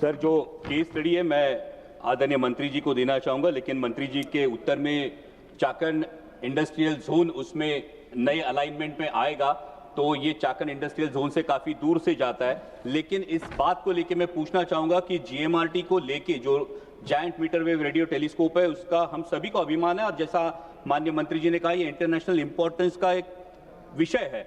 R: सर, जो केस स्टडी है मैं आदरणीय मंत्री जी को देना चाहूंगा, लेकिन मंत्री जी के उत्तर में चाकन इंडस्ट्रियल जोन उसमें नए अलाइनमेंट में आएगा, तो ये चाकन इंडस्ट्रियल जोन से काफी दूर से जाता है। लेकिन इस बात को लेके मैं पूछना चाहूंगा कि जीएमआरटी को लेके जो giant metre wave radio telescope है उसका हम सभी को अभिमान है, और जैसा माननीय मंत्री जी ने कहा ये इंटरनेशनल इंपॉर्टेंस का एक विषय है।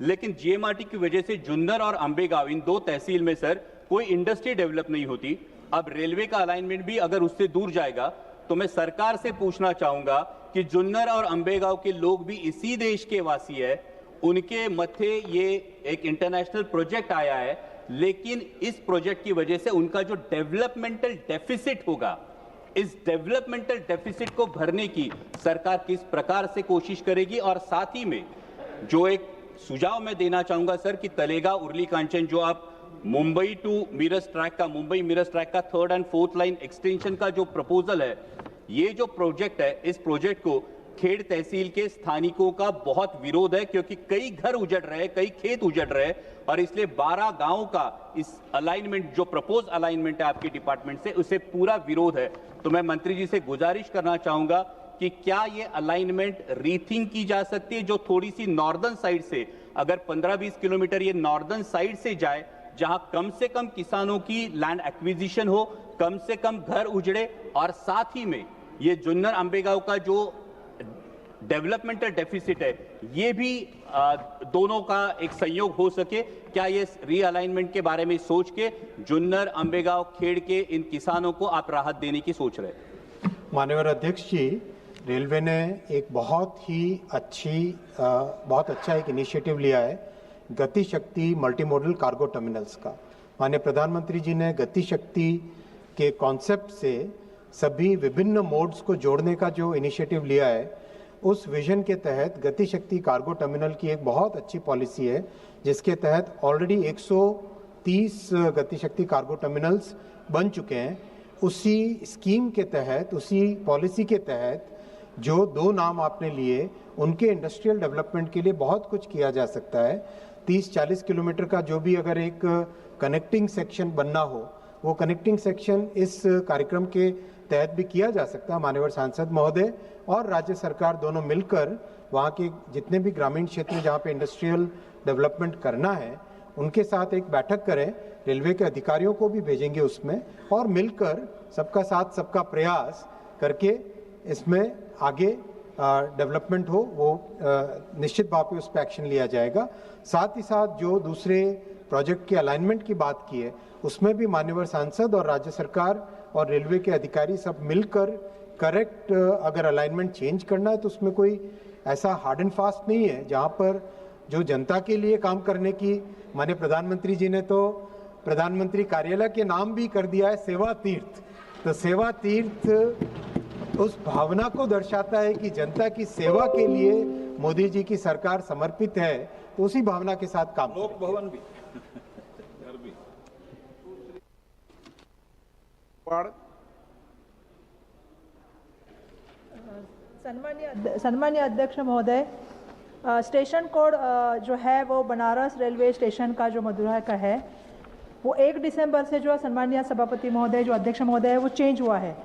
R: लेकिन जीएमआरटी की वजह से जुन्नर और अंबेगांव, इन दो तहसील में सर कोई इंडस्ट्री डेवलप नहीं होती। अब रेलवे का अलाइनमेंट भी अगर उससे दूर जाएगा तो मैं सरकार से पूछना चाहूंगा कि जुन्नर और अंबेगांव के लोग भी इसी देश के वासी है, उनके मथे ये एक इंटरनेशनल प्रोजेक्ट आया है, लेकिन इस प्रोजेक्ट की वजह से उनका जो डेवलपमेंटल डेफिसिट होगा, इस डेवलपमेंटल डेफिसिट को भरने की सरकार किस प्रकार से कोशिश करेगी? और साथ ही में जो एक सुझाव मैं देना चाहूंगा सर कि तलेगांव उर्ली कांचन, जो आप मुंबई टू मिरज ट्रैक का, मुंबई मिरज ट्रैक का 3rd और 4th लाइन एक्सटेंशन का जो प्रपोजल है, ये जो प्रोजेक्ट है, इस प्रोजेक्ट को खेड़ तहसील के स्थानिकों का बहुत विरोध है, क्योंकि कई घर उजड़ रहे हैं, कई खेत उजड़ रहे हैं, और इसलिए 12 गांवों का इस अलाइनमेंट, जो प्रपोज अलाइनमेंट है आपके डिपार्टमेंट से, उसे पूरा विरोध है। तो मैं मंत्री जी से गुजारिश करना चाहूंगा कि क्या ये अलाइनमेंट रीथिंक की जा सकती है, जो थोड़ी सी नॉर्दर्न साइड से, अगर 15-20 किलोमीटर ये नॉर्दर्न साइड से जाए, जहां कम से कम किसानों की लैंड एक्विजिशन हो, कम से कम घर उजड़े, और साथ ही में ये जुन्नर अंबेगांव का जो डेवलपमेंटल डेफिसिट है ये भी दोनों का एक संयोग हो सके। क्या ये रीअलाइनमेंट के बारे में सोच के जुन्नर अंबेगांव खेड़ के इन किसानों को आप राहत देने की सोच रहे हैं?
I: माननीय अध्यक्ष जी, रेलवे ने एक बहुत अच्छा एक इनिशिएटिव लिया है गति शक्ति मल्टी मॉडल कार्गो टर्मिनल्स का। माननीय प्रधानमंत्री जी ने गति शक्ति के कॉन्सेप्ट से सभी विभिन्न मोड्स को जोड़ने का जो इनिशिएटिव लिया है, उस विजन के तहत गति शक्ति कार्गो टर्मिनल की एक बहुत अच्छी पॉलिसी है, जिसके तहत ऑलरेडी 130 गति शक्ति कार्गो टर्मिनल्स बन चुके हैं। उसी स्कीम के तहत, उसी पॉलिसी के तहत जो 2 नाम आपने लिए, उनके इंडस्ट्रियल डेवलपमेंट के लिए बहुत कुछ किया जा सकता है। 30-40 किलोमीटर का जो भी अगर एक कनेक्टिंग सेक्शन बनना हो, वो कनेक्टिंग सेक्शन इस कार्यक्रम के तहत भी किया जा सकता है। माननीय सांसद महोदय और राज्य सरकार दोनों मिलकर वहाँ के जितने भी ग्रामीण क्षेत्र जहाँ पे इंडस्ट्रियल डेवलपमेंट करना है, उनके साथ एक बैठक करें, रेलवे के अधिकारियों को भी भेजेंगे उसमें, और मिलकर सबका साथ सबका प्रयास करके इसमें आगे डेवलपमेंट हो, वो निश्चित भाव पे उस पर एक्शन लिया जाएगा। साथ ही साथ जो दूसरे प्रोजेक्ट के अलाइनमेंट की बात की है, उसमें भी माननीय सांसद और राज्य सरकार और रेलवे के अधिकारी सब मिलकर करेक्ट अगर अलाइनमेंट चेंज करना है तो उसमें कोई ऐसा हार्ड एंड फास्ट नहीं है। जहां पर जो जनता के लिए काम करने की, माननीय प्रधानमंत्री जी ने तो प्रधानमंत्री कार्यालय के नाम भी कर दिया है सेवा तीर्थ। तो सेवा तीर्थ उस भावना को दर्शाता है कि जनता की सेवा के लिए मोदी जी की सरकार समर्पित है, तो उसी भावना के साथ काम।
B: लोक भवन भी
S: सम्मानीय अध्यक्ष महोदय, स्टेशन कोड जो है वो बनारस रेलवे स्टेशन का जो मदुरई का है, वो 1 दिसंबर से जो सम्मानीय सभापति महोदय जो अध्यक्ष महोदय है वो चेंज हुआ है,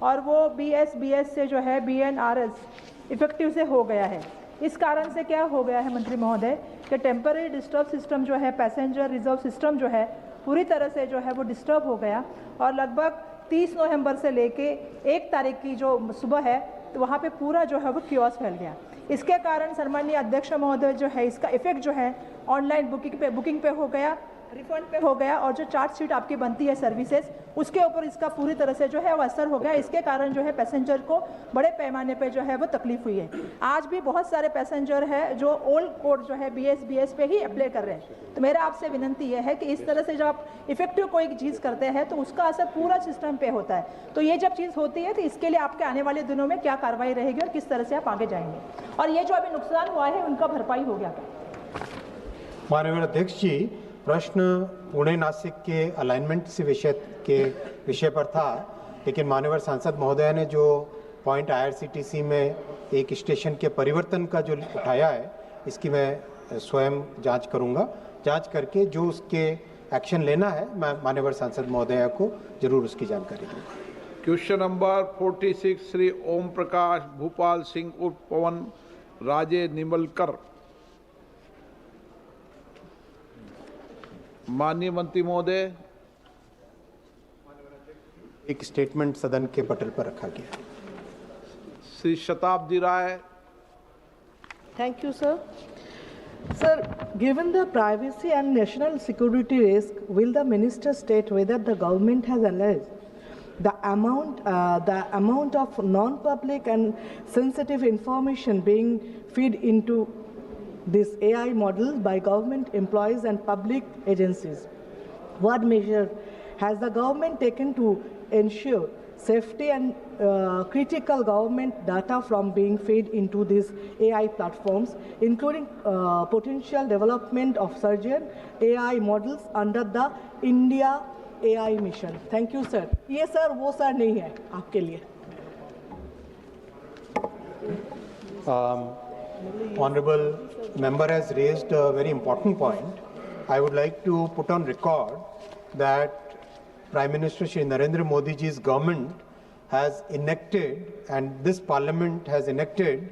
S: और वो BS से जो है BNRS इफेक्टिव से हो गया है। इस कारण से क्या हो गया है मंत्री महोदय कि टेम्पररी डिस्टर्ब सिस्टम जो है, पैसेंजर रिजर्व सिस्टम जो है पूरी तरह से जो है वो डिस्टर्ब हो गया, और लगभग 30 नवंबर से लेके 1 तारीख की जो सुबह है तो वहाँ पे पूरा जो है वो कियोस्क फैल गया। इसके कारण सम्मानीय अध्यक्ष महोदय जो है इसका इफेक्ट जो है ऑनलाइन बुकिंग पे हो गया, रिफंड पे हो गया, और जो चार्ज शीट आपकी बनती है सर्विसेज उसके ऊपर इसका पूरी तरह से जो है वो असर हो गया। इसके कारण जो है पैसेंजर को बड़े पैमाने पे जो है वो तकलीफ हुई है। आज भी बहुत सारे पैसेंजर है जो ओल्ड कोड जो है BS पे ही अप्लाई कर रहे हैं। तो मेरा आपसे विनंती यह है कि इस तरह से जब आप इफेक्टिव कोई चीज़ करते हैं तो उसका असर पूरा सिस्टम पे होता है। तो ये जब चीज़ होती है तो इसके लिए आपके आने वाले दिनों में क्या कार्रवाई रहेगी और किस तरह से आप आगे जाएंगे, और ये जो अभी नुकसान हुआ है उनका भरपाई हो गया क्या?
I: माननीय अध्यक्ष जी, प्रश्न पुणे नासिक के अलाइनमेंट से विषय पर था, लेकिन माननीय सांसद महोदय ने जो पॉइंट IRCTC में एक स्टेशन के परिवर्तन का जो उठाया है, इसकी मैं स्वयं जांच करूंगा। जांच करके जो उसके एक्शन लेना है मैं माननीय सांसद महोदय को जरूर उसकी जानकारी दूंगा।
B: क्वेश्चन नंबर 46 श्री ओम प्रकाश भूपाल सिंह उर्फ पवन राजे निमलकर। माननीय मंत्री महोदय,
I: एक स्टेटमेंट सदन के पटल पर रखा गया।
B: श्री शताब्दी राय।
T: Thank you, sir. Sir, given the privacy and national security risk, will the minister state whether the government has analyzed the amount of non-public and sensitive information being fed into these AI models by government employees and public agencies? What measure has the government taken to ensure safety and critical government data from being fed into these AI platforms, including potential development of surgeon AI models under the India AI mission? Thank you, sir. ये सर वो सर नहीं है आपके लिए।
I: Honorable member has raised a very important point. I would like to put on record that Prime Minister Shri Narendra Modi ji's government has enacted, and this parliament has enacted,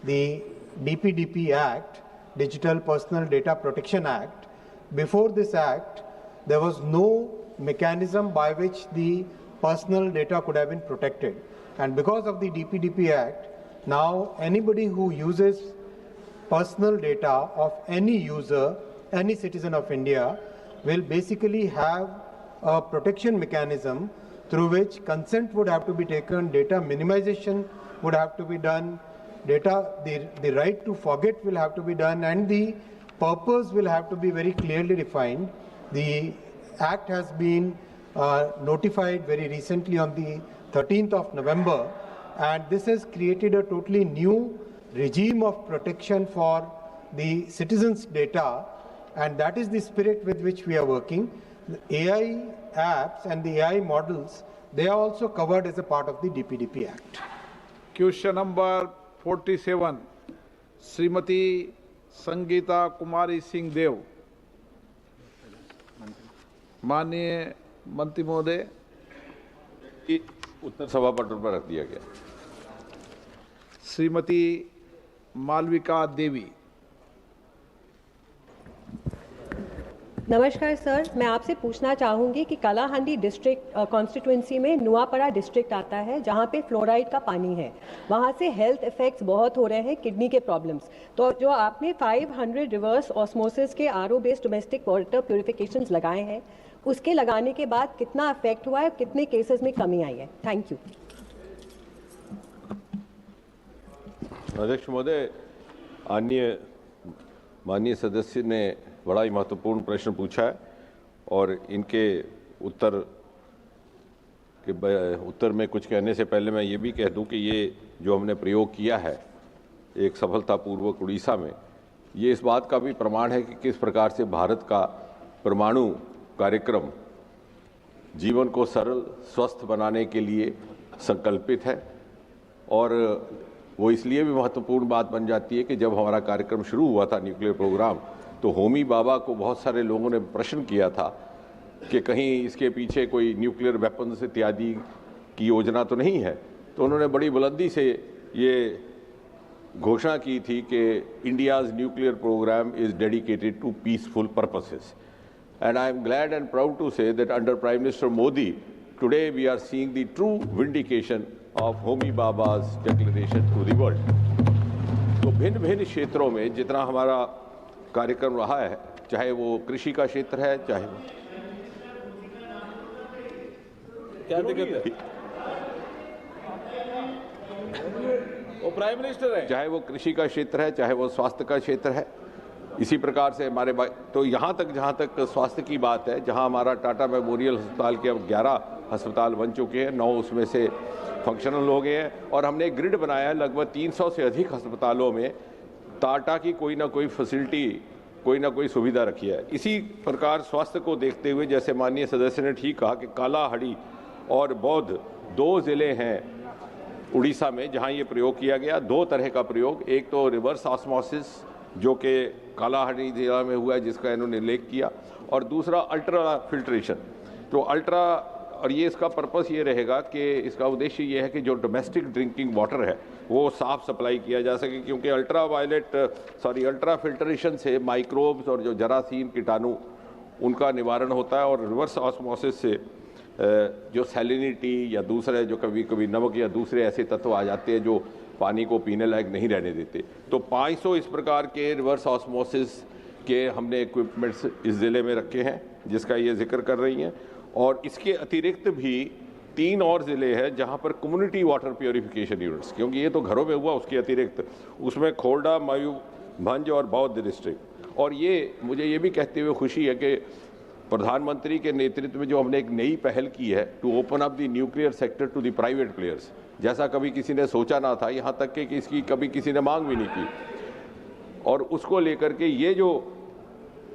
I: the DPDP Act, Digital Personal Data Protection Act. Before this act, there was no mechanism by which the personal data could have been protected. And because of the DPDP Act, now anybody who uses personal data of any user, any citizen of India, will basically have a protection mechanism through which consent would have to be taken, data minimization would have to be done, the right to forget will have to be done, and the purpose will have to be very clearly defined. The Act has been notified very recently on the 13th of November, and this has created a totally new regime of protection for the citizens' data, and that is the spirit with which we are working. The AI apps and the AI models, they are also covered as a part of the DPDP Act.
B: Question number 47, Srimati Sangeeta Kumari Singh Dev. माननीय मंत्री महोदय,
U: उत्तर सभापटल पर रख दिया गया।
B: श्रीमती मालविका देवी।
V: नमस्कार सर, मैं आपसे पूछना चाहूँगी कि कालाहांडी डिस्ट्रिक्ट कॉन्स्टिट्यूंसी में नुआपड़ा डिस्ट्रिक्ट आता है जहाँ पे फ्लोराइड का पानी है, वहाँ से हेल्थ इफेक्ट्स बहुत हो रहे हैं, किडनी के प्रॉब्लम्स। तो जो आपने 500 रिवर्स ऑस्मोसिस के आरओ बेस्ड डोमेस्टिक वाटर प्यूरिफिकेशंस लगाए हैं, उसके लगाने के बाद कितना इफेक्ट हुआ है, कितने केसेस में कमी आई है? Thank you.
U: अध्यक्ष महोदय, माननीय सदस्य ने बड़ा ही महत्वपूर्ण प्रश्न पूछा है और इनके उत्तर में कुछ कहने से पहले मैं ये भी कह दूं कि ये जो हमने प्रयोग किया है एक सफलतापूर्वक उड़ीसा में, ये इस बात का भी प्रमाण है कि किस प्रकार से भारत का परमाणु कार्यक्रम जीवन को सरल स्वस्थ बनाने के लिए संकल्पित है। और वो इसलिए भी महत्वपूर्ण बात बन जाती है कि जब हमारा कार्यक्रम शुरू हुआ था न्यूक्लियर प्रोग्राम, तो होमी बाबा को बहुत सारे लोगों ने प्रश्न किया था कि कहीं इसके पीछे कोई न्यूक्लियर वेपन्स इत्यादि की योजना तो नहीं है। तो उन्होंने बड़ी बुलंदी से ये घोषणा की थी कि India's nuclear program is dedicated to peaceful purposes. And I am glad and proud to say that under prime minister Modi today we are seeing the true vindication of Homi Bhabha's declaration to the world. तो भिन्न भिन्न क्षेत्रों में जितना हमारा कार्यक्रम रहा है, चाहे वो कृषि का क्षेत्र है, चाहे
B: क्या दिक्कत है? वो प्राइम मिनिस्टर है।
U: चाहे वो कृषि का क्षेत्र है, चाहे वो स्वास्थ्य का क्षेत्र है, इसी प्रकार से हमारे तो यहाँ तक जहाँ तक स्वास्थ्य की बात है, जहाँ हमारा टाटा मेमोरियल अस्पताल के अब 11 अस्पताल बन चुके हैं, 9 उसमें से फंक्शनल हो गए हैं और हमने एक ग्रिड बनाया है। लगभग 300 से अधिक अस्पतालों में टाटा की कोई ना कोई फैसिलिटी, कोई ना कोई सुविधा रखी है। इसी प्रकार स्वास्थ्य को देखते हुए, जैसे माननीय सदस्य ने ठीक कहा कि कालाहांडी और बौद्ध 2 ज़िले हैं उड़ीसा में जहां ये प्रयोग किया गया। 2 तरह का प्रयोग, एक तो रिवर्स ऑस्मोसिस जो कि कालाहांडी जिला में हुआ है जिसका इन्होंने उल्लेख किया, और दूसरा अल्ट्रा फिल्ट्रेशन। तो अल्ट्रा, और ये इसका पर्पस ये रहेगा कि इसका उद्देश्य ये है कि जो डोमेस्टिक ड्रिंकिंग वाटर है वो साफ सप्लाई किया जा सके, क्योंकि अल्ट्रा फिल्ट्रेशन से माइक्रोब्स और जो जरासीम कीटाणु उनका निवारण होता है, और रिवर्स ऑस्मोसिस से जो सैलिनिटी या दूसरे जो कभी कभी नमक या दूसरे ऐसे तत्व आ जाते हैं जो पानी को पीने लायक नहीं रहने देते। तो 500 इस प्रकार के रिवर्स ऑस्मोसिस के हमने इक्विपमेंट्स इस ज़िले में रखे हैं जिसका ये जिक्र कर रही हैं। और इसके अतिरिक्त भी 3 और ज़िले हैं जहां पर कम्युनिटी वाटर प्योरिफिकेशन यूनिट्स, क्योंकि ये तो घरों में हुआ, उसके अतिरिक्त उसमें खोरडा, मयूरभंज और बौद्ध डिस्ट्रिक्ट। और ये मुझे ये भी कहते हुए खुशी है कि प्रधानमंत्री के नेतृत्व में जो हमने एक नई पहल की है to open up the nuclear sector to the private players, जैसा कभी किसी ने सोचा ना था, यहाँ तक कि इसकी कभी किसी ने मांग भी नहीं की। और उसको लेकर के ये जो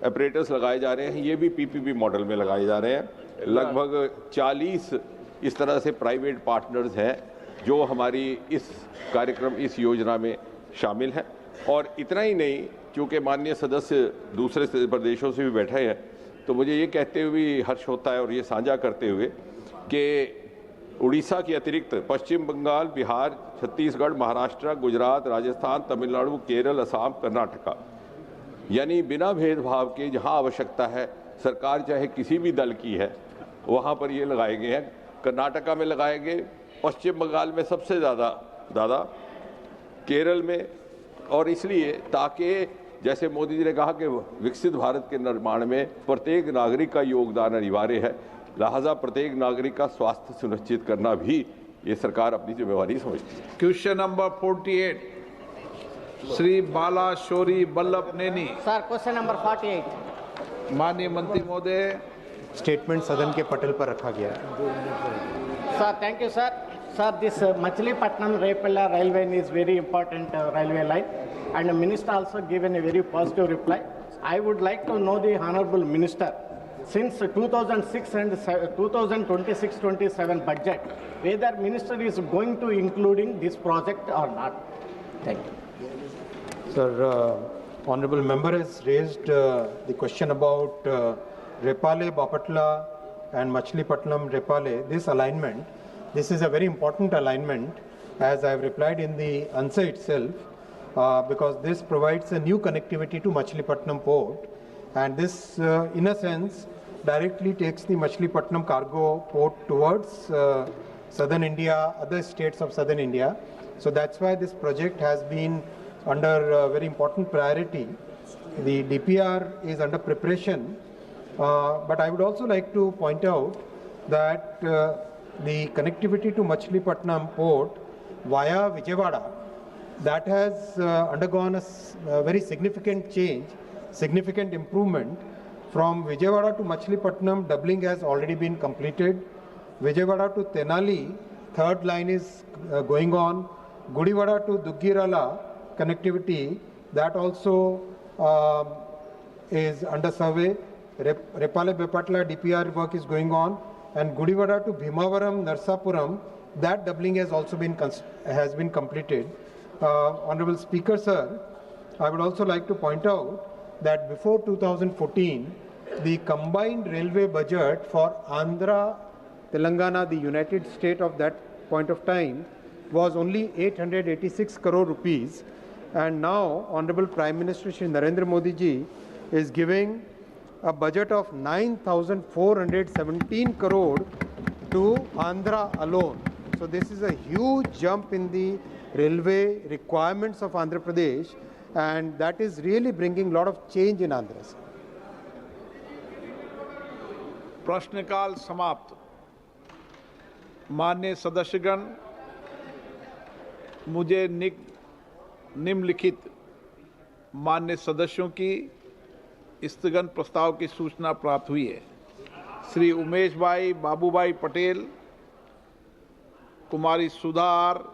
U: ऑपरेटर्स लगाए जा रहे हैं ये भी पीपीपी मॉडल में लगाए जा रहे हैं। लगभग 40 इस तरह से प्राइवेट पार्टनर्स हैं जो हमारी इस कार्यक्रम, इस योजना में शामिल हैं। और इतना ही नहीं, चूँकि माननीय सदस्य दूसरे प्रदेशों से भी बैठे हैं, तो मुझे ये कहते हुए भी हर्ष होता है और ये साझा करते हुए कि उड़ीसा के अतिरिक्त पश्चिम बंगाल, बिहार, छत्तीसगढ़, महाराष्ट्र, गुजरात, राजस्थान, तमिलनाडु, केरल, असम, कर्नाटका, यानी बिना भेदभाव के जहां आवश्यकता है, सरकार चाहे किसी भी दल की है, वहां पर ये लगाए गए हैं। कर्नाटका में लगाए गए, पश्चिम बंगाल में सबसे ज़्यादा, केरल में, और इसलिए ताकि जैसे मोदी जी ने कहा कि विकसित भारत के निर्माण में प्रत्येक नागरिक का योगदान अनिवार्य है, लिहाजा प्रत्येक नागरिक का स्वास्थ्य सुनिश्चित करना भी ये सरकार अपनी जिम्मेवारी समझती है।
B: Question number 48 Shri Balashowry Vallabhaneni.
A: Sir, question number 48।
B: माननीय मंत्री महोदय,
I: स्टेटमेंट सदन के पटल पर रखा गया है।
A: Sir, thank you sir. Sir, this Machilipatnam-Repalla railway is very important railway line, and the minister also given a very positive reply. I would like to know the honorable minister, since 2006 and 2026-27 budget, whether minister is going to including this project or not. Thank you.
I: Sir, honorable member has raised the question about Repale, Bapatla and Machilipatnam-Repale, this alignment. This is a very important alignment, as I have replied in the answer itself, because this provides a new connectivity to Machilipatnam port, and this, in a sense, directly takes the Machilipatnam cargo port towards southern India, other states of southern India. So that's why this project has been under very important priority. The DPR is under preparation, but I would also like to point out that the connectivity to Machilipatnam port via Vijayawada, that has undergone a very significant change, significant improvement. From Vijayawada to Machilipatnam, doubling has already been completed. Vijayawada to Tenali, third line is going on. Gudiwada to Duggirala connectivity, that also is under survey. Repale Bapatla DPR work is going on. And Gudiwada to Bhimavaram, Narsapuram, that doubling has also been completed. Honorable Speaker, sir, I would also like to point out that before 2014, the combined railway budget for Andhra, Telangana, the united state of that point of time, was only 886 crore rupees. And now, Honorable Prime Minister Shri Narendra Modi ji is giving a budget of 9,417 crore to Andhra alone. So this is a huge jump in the railway requirements of Andhra Pradesh, and that is really bringing a lot of change in Andhra.
B: प्रश्नकाल समाप्त। माननीय सदस्यगण, मुझे निम्नलिखित माननीय सदस्यों की स्थगन प्रस्ताव की सूचना प्राप्त हुई है। श्री उमेश भाई बाबूभाई पटेल, कुमारी सुधार,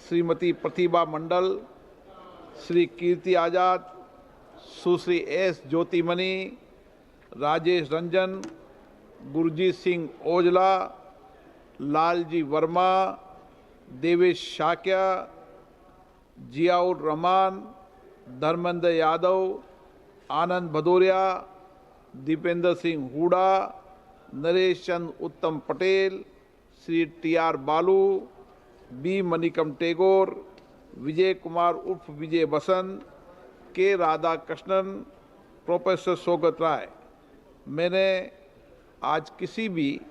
B: श्रीमती प्रतिभा मंडल, श्री कीर्ति आजाद, सुश्री एस ज्योतिमणि, राजेश रंजन, गुरजीत सिंह ओजला, लालजी वर्मा, देवेश शाक्या, जियाउर रहमान, धर्मेंद्र यादव, आनंद भदौरिया, दीपेंद्र सिंह हुडा, नरेश चंद उत्तम पटेल, श्री टी.आर. बालू, बी. मणिकम टेगोर, विजय कुमार उर्फ विजय बसंत, के. राधा कृष्णन, प्रोफेसर सौगत राय। मैंने आज किसी भी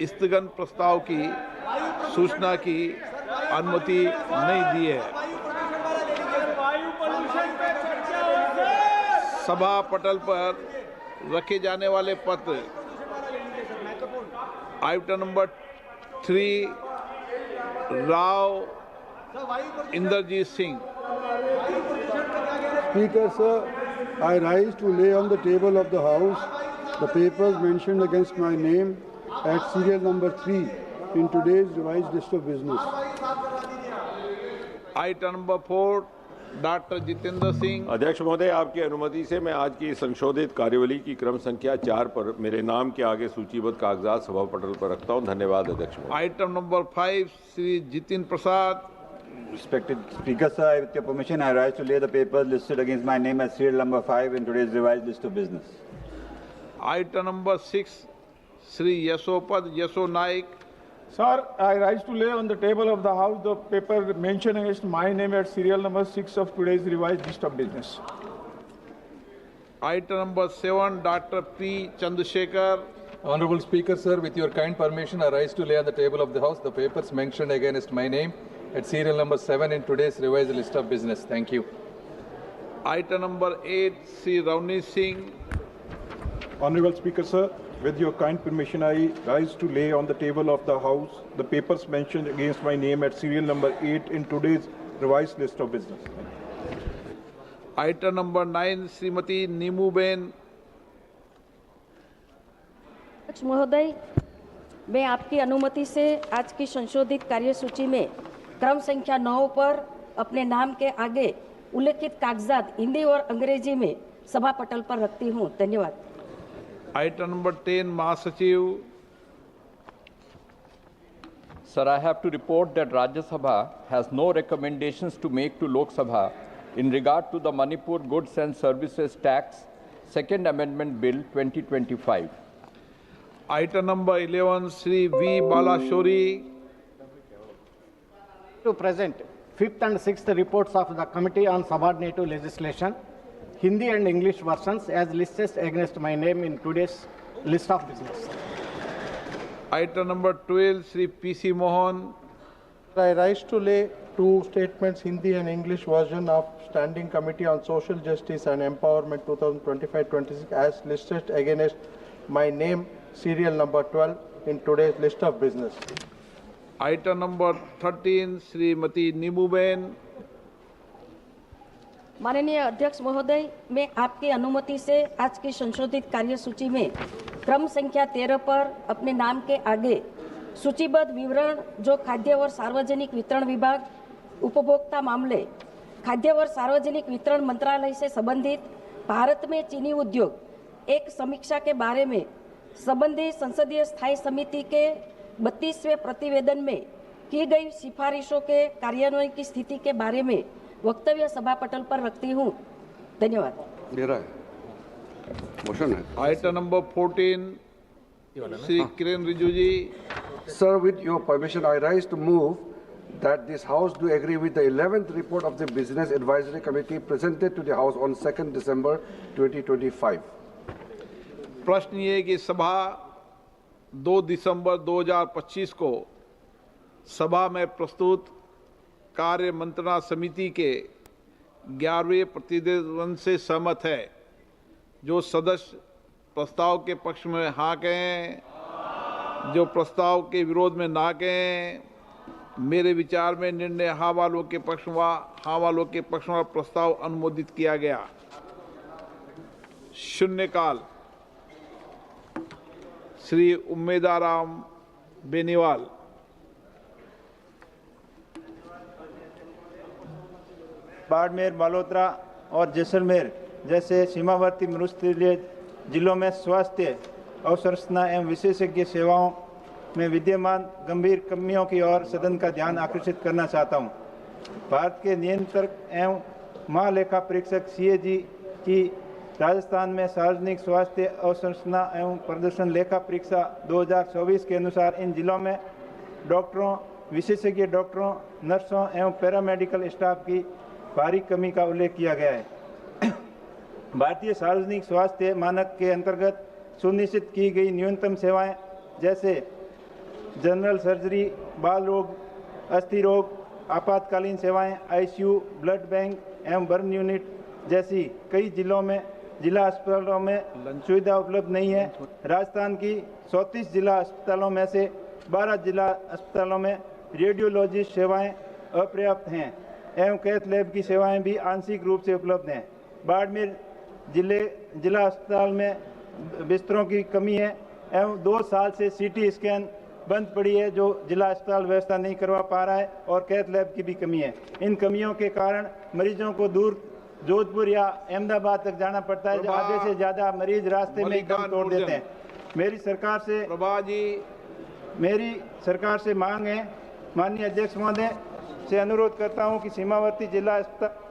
B: स्थगन प्रस्ताव की सूचना की अनुमति नहीं दी है। सभा पटल पर रखे जाने वाले पत्र item number 3 Rao Inderjit Singh.
E: Speaker, sir, I rise to lay on the table of the House the papers mentioned against my name at serial number 3 in today's revised list of business.
B: Item number 4 doctor Jitendra Singh.
U: अध्यक्ष महोदय, आपकी अनुमति से मैं आज की संशोधित कार्यवली की क्रम संख्या 4 पर मेरे नाम के आगे सूचीबद्ध कागजात सभा पटल पर रखता हूं। धन्यवाद अध्यक्ष महोदय।
B: Item number 5 Shri Jitin Prasad.
C: Respected Speaker, sir, with your permission, I rise to lay the papers listed against my name as serial number 5 in today's revised list of business.
B: Item number 6, Sri Yasopad Yaso Naik.
W: Sir, I rise to lay on the table of the House the paper mentioned against my name at serial number 6 of today's revised list of business.
B: Item number 7, Dr. P. Chandrasekhar.
M: Honorable Speaker, sir, with your kind permission, I rise to lay on the table of the House the papers mentioned against my name at serial number 7 in today's revised list of business. Thank you.
B: Item number 8, Sri Ravneet Singh.
W: Honorable Speaker, sir, with your kind permission, I rise to lay on the table of the House the papers mentioned against my name at serial number 8 in today's revised list of business.
B: Item number 9, Srimati Nimuben.
D: महोदय, मैं आपकी अनुमति से आज की संशोधित कार्यसूची में क्रम संख्या 9 पर अपने नाम के आगे उल्लेखित कागजात हिंदी और अंग्रेजी में सभा पटल पर रखती हूं। धन्यवाद।
B: Item number 10, Mahasachiv.
F: Sir, I have to report that Rajya Sabha has no recommendations to make to Lok Sabha in regard to the Manipur Goods and Services Tax Second Amendment Bill 2025.
B: Item number 11, Sri V. Balashori.
A: To present 5th and 6th reports of the Committee on Subordinative Legislation, Hindi and English versions as listed against my name in today's list of business.
B: Item number 12, Sri P.C. Mohan.
G: I rise to lay two statements, Hindi and English version of Standing Committee on Social Justice and Empowerment 2025-26 as listed against my name, serial number 12 in today's list of business.
B: Item number 13, Srimati Nimuben.
D: माननीय अध्यक्ष महोदय, मैं आपकी अनुमति से आज की संशोधित कार्यसूची में क्रम संख्या 13 पर अपने नाम के आगे सूचीबद्ध विवरण जो खाद्य और सार्वजनिक वितरण विभाग, उपभोक्ता मामले, खाद्य और सार्वजनिक वितरण मंत्रालय से संबंधित भारत में चीनी उद्योग एक समीक्षा के बारे में संबंधित संसदीय स्थायी समिति के 32वें प्रतिवेदन में की गई सिफारिशों के कार्यान्वयन की स्थिति के बारे में वक्तव्य सभा पटल पर रखती हूँ। धन्यवाद।
B: Item number 14, Sri Kiren Rijiju.
X: Sir, with your permission, I rise to move that this House do agree with the 11th report of the Business Advisory Committee presented to the House on 2nd December 2025.
B: प्रश्न ये कि सभा 2 दिसंबर 2025 को सभा में प्रस्तुत कार्य मंत्रणा समिति के 11वें प्रतिवेदन से सहमत है। जो सदस्य प्रस्ताव के पक्ष में हाँ कहें, जो प्रस्ताव के विरोध में ना कहें। मेरे विचार में निर्णय हाँ वालों के पक्ष में प्रस्ताव अनुमोदित किया गया। शून्यकाल श्री उम्मेदाराम बेनीवाल।
Y: बाड़मेर, बालोतरा और जैसलमेर जैसे सीमावर्ती मरुस्थलीय जिलों में स्वास्थ्य अवसंरचना एवं विशेषज्ञ सेवाओं में विद्यमान गंभीर कमियों की ओर सदन का ध्यान आकर्षित करना चाहता हूं। भारत के नियंत्रक एवं महालेखा परीक्षक CAG की राजस्थान में सार्वजनिक स्वास्थ्य अवसंरचना एवं प्रदर्शन लेखा परीक्षा 2024 के अनुसार इन जिलों में डॉक्टरों, विशेषज्ञ डॉक्टरों, नर्सों एवं पैरामेडिकल स्टाफ की भारी कमी का उल्लेख किया गया है। भारतीय सार्वजनिक स्वास्थ्य मानक के अंतर्गत सुनिश्चित की गई न्यूनतम सेवाएं जैसे जनरल सर्जरी, बाल रोग, अस्थि रोग, आपातकालीन सेवाएं, ICU, ब्लड बैंक एवं बर्न यूनिट जैसी कई जिलों में जिला अस्पतालों में सुविधा उपलब्ध नहीं है। राजस्थान की 34 जिला अस्पतालों में से 12 जिला अस्पतालों में रेडियोलॉजी सेवाएं अपर्याप्त हैं एवं कैथ लैब की सेवाएं भी आंशिक रूप से उपलब्ध हैं। बाड़मेर जिला अस्पताल में बिस्तरों की कमी है एवं 2 साल से CT स्कैन बंद पड़ी है जो जिला अस्पताल व्यवस्था नहीं करवा पा रहा है और कैथ लैब की भी कमी है। इन कमियों के कारण मरीजों को दूर जोधपुर या अहमदाबाद तक जाना पड़ता है। आधे से ज्यादा मरीज रास्ते में दम तोड़ देते हैं। मेरी सरकार से मांग है, माननीय अध्यक्ष महोदय से अनुरोध करता हूं कि सीमावर्ती जिला अस्पताल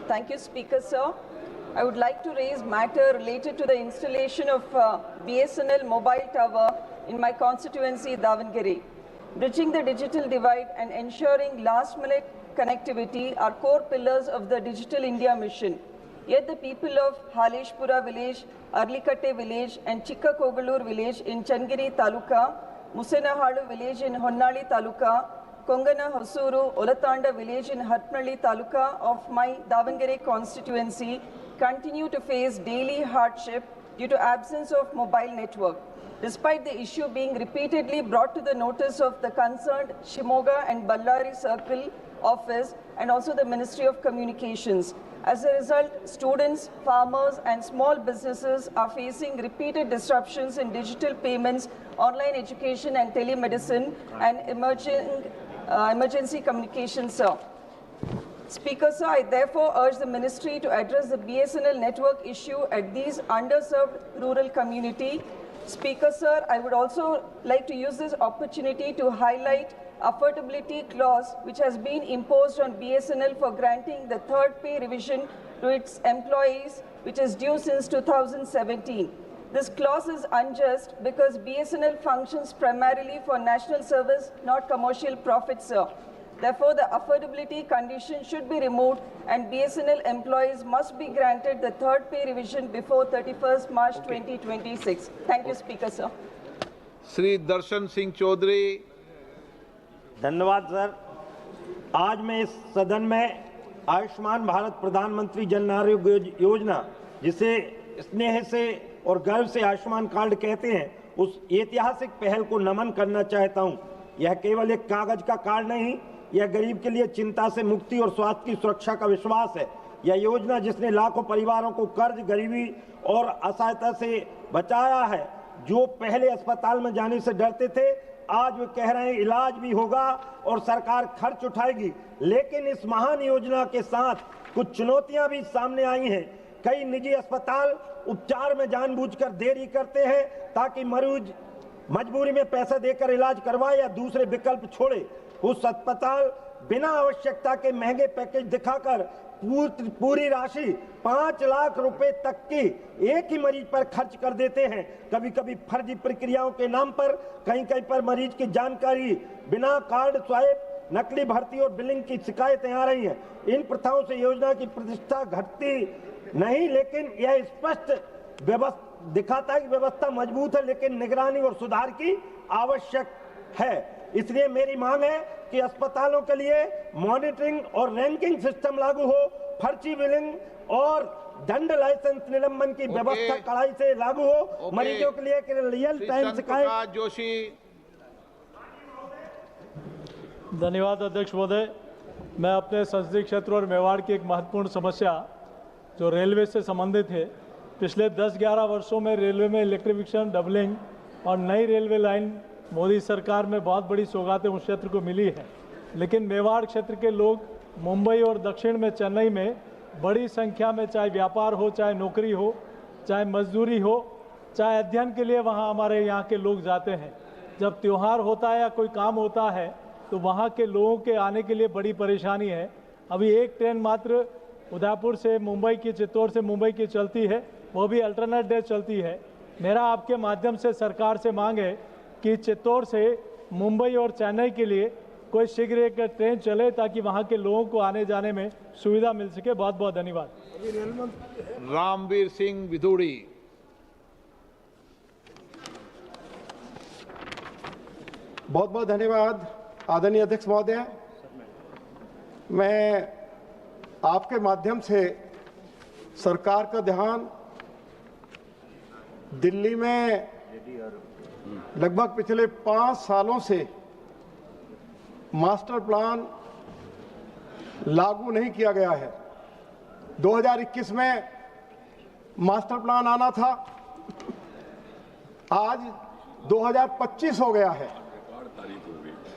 Z: Thank you, Speaker, sir. I would like to raise matter related to the installation of BSNL mobile tower in my constituency, Davangere. Bridging the digital divide and ensuring last-minute connectivity are core pillars of the Digital India mission. Yet the people of Haleshpura village, Arlikatte village and Chikkakogalur village in Changiri Taluka, Musenahalu village in Honnali Taluka, Kongana Hosuru, Olatanda village in Harpnalli Taluka of my Davangere constituency continue to face daily hardship due to absence of mobile network, despite the issue being repeatedly brought to the notice of the concerned Shimoga and Ballari Circle Office and also the Ministry of Communications. As a result, students, farmers and small businesses are facing repeated disruptions in digital payments, online education and telemedicine and emergency communications, sir. Speaker, sir, I therefore urge the ministry to address the BSNL network issue at these underserved rural community. Speaker, sir, I would also like to use this opportunity to highlight affordability clause which has been imposed on BSNL for granting the third pay revision to its employees, which is due since 2017. This clause is unjust because BSNL functions primarily for national service, not commercial profit, sir. Therefore, the affordability condition should be removed and BSNL employees must be granted the third pay revision before 31st March 2026. Thank you, Speaker, sir.
B: Shri दर्शन सिंह चौधरी।
H: धन्यवाद सर। आज मैं इस सदन में आयुष्मान भारत प्रधानमंत्री जन आरोग्य योजना, जिसे स्नेह से और गर्व से आयुष्मान कार्ड कहते हैं, उस ऐतिहासिक पहल को नमन करना चाहता हूं। यह केवल एक कागज का कार्ड नहीं, यह गरीब के लिए चिंता से मुक्ति और स्वास्थ्य की सुरक्षा का विश्वास है। यह योजना जिसने लाखों परिवारों को कर्ज, गरीबी और असहायता से बचाया है। जो पहले अस्पताल में जाने से डरते थे, आज वे कह रहे हैं इलाज भी होगा और सरकार खर्च उठाएगी। लेकिन इस महान योजना के साथ कुछ चुनौतियां भी सामने आई हैं। कई निजी अस्पताल उपचार में जानबूझकर देरी करते हैं ताकि मरीज मजबूरी में पैसा देकर इलाज करवाए या दूसरे विकल्प छोड़े। कुछ अस्पताल बिना आवश्यकता के महंगे पैकेज दिखाकर पूरी राशि 5 लाख रुपए तक की एक ही मरीज पर खर्च कर देते हैं। कभी कभी फर्जी प्रक्रियाओं के नाम पर कहीं पर मरीज की जानकारी बिना कार्ड स्वाइप, नकली भर्ती और बिलिंग की शिकायतें आ रही हैं। इन प्रथाओं से योजना की प्रतिष्ठा घटती नहीं, लेकिन यह स्पष्ट दिखाता है कि व्यवस्था मजबूत है, लेकिन निगरानी और सुधार की आवश्यक है। इसलिए मेरी मांग है कि अस्पतालों के लिए मॉनिटरिंग और रैंकिंग सिस्टम लागू हो, फर्जी बिलिंग और दंड लाइसेंस निलंबन की व्यवस्था कड़ाई से लागू हो, मरीजों के लिए रियल टाइम शिकायत।
B: जोशी।
J: धन्यवाद अध्यक्ष महोदय। मैं अपने संसदीय क्षेत्र और मेवाड़ की एक महत्वपूर्ण समस्या जो रेलवे से संबंधित है, पिछले 10-11 वर्षों में रेलवे में इलेक्ट्रिफिकेशन, डबलिंग और नई रेलवे लाइन मोदी सरकार में बहुत बड़ी सौगातें उस क्षेत्र को मिली है। लेकिन मेवाड़ क्षेत्र के लोग मुंबई और दक्षिण में चेन्नई में बड़ी संख्या में, चाहे व्यापार हो, चाहे नौकरी हो, चाहे मजदूरी हो, चाहे अध्ययन के लिए वहाँ हमारे यहाँ के लोग जाते हैं। जब त्यौहार होता है या कोई काम होता है तो वहाँ के लोगों के आने के लिए बड़ी परेशानी है। अभी एक ट्रेन मात्र उदयपुर से मुंबई की, चित्तौड़ से मुंबई की चलती है, वो भी अल्टरनेट डे चलती है। मेरा आपके माध्यम से सरकार से मांग है कि चित्तौड़ से मुंबई और चेन्नई के लिए कोई शीघ्र एक ट्रेन चले ताकि वहां के लोगों को आने जाने में सुविधा मिल सके। बहुत बहुत धन्यवाद।
B: रामवीर सिंह विधूड़ी।
K: बहुत बहुत धन्यवाद आदरणीय अध्यक्ष महोदय। मैं आपके माध्यम से सरकार का ध्यान दिल्ली में लगभग पिछले 5 सालों से मास्टर प्लान लागू नहीं किया गया है। 2021 में मास्टर प्लान आना था, आज 2025 हो गया है।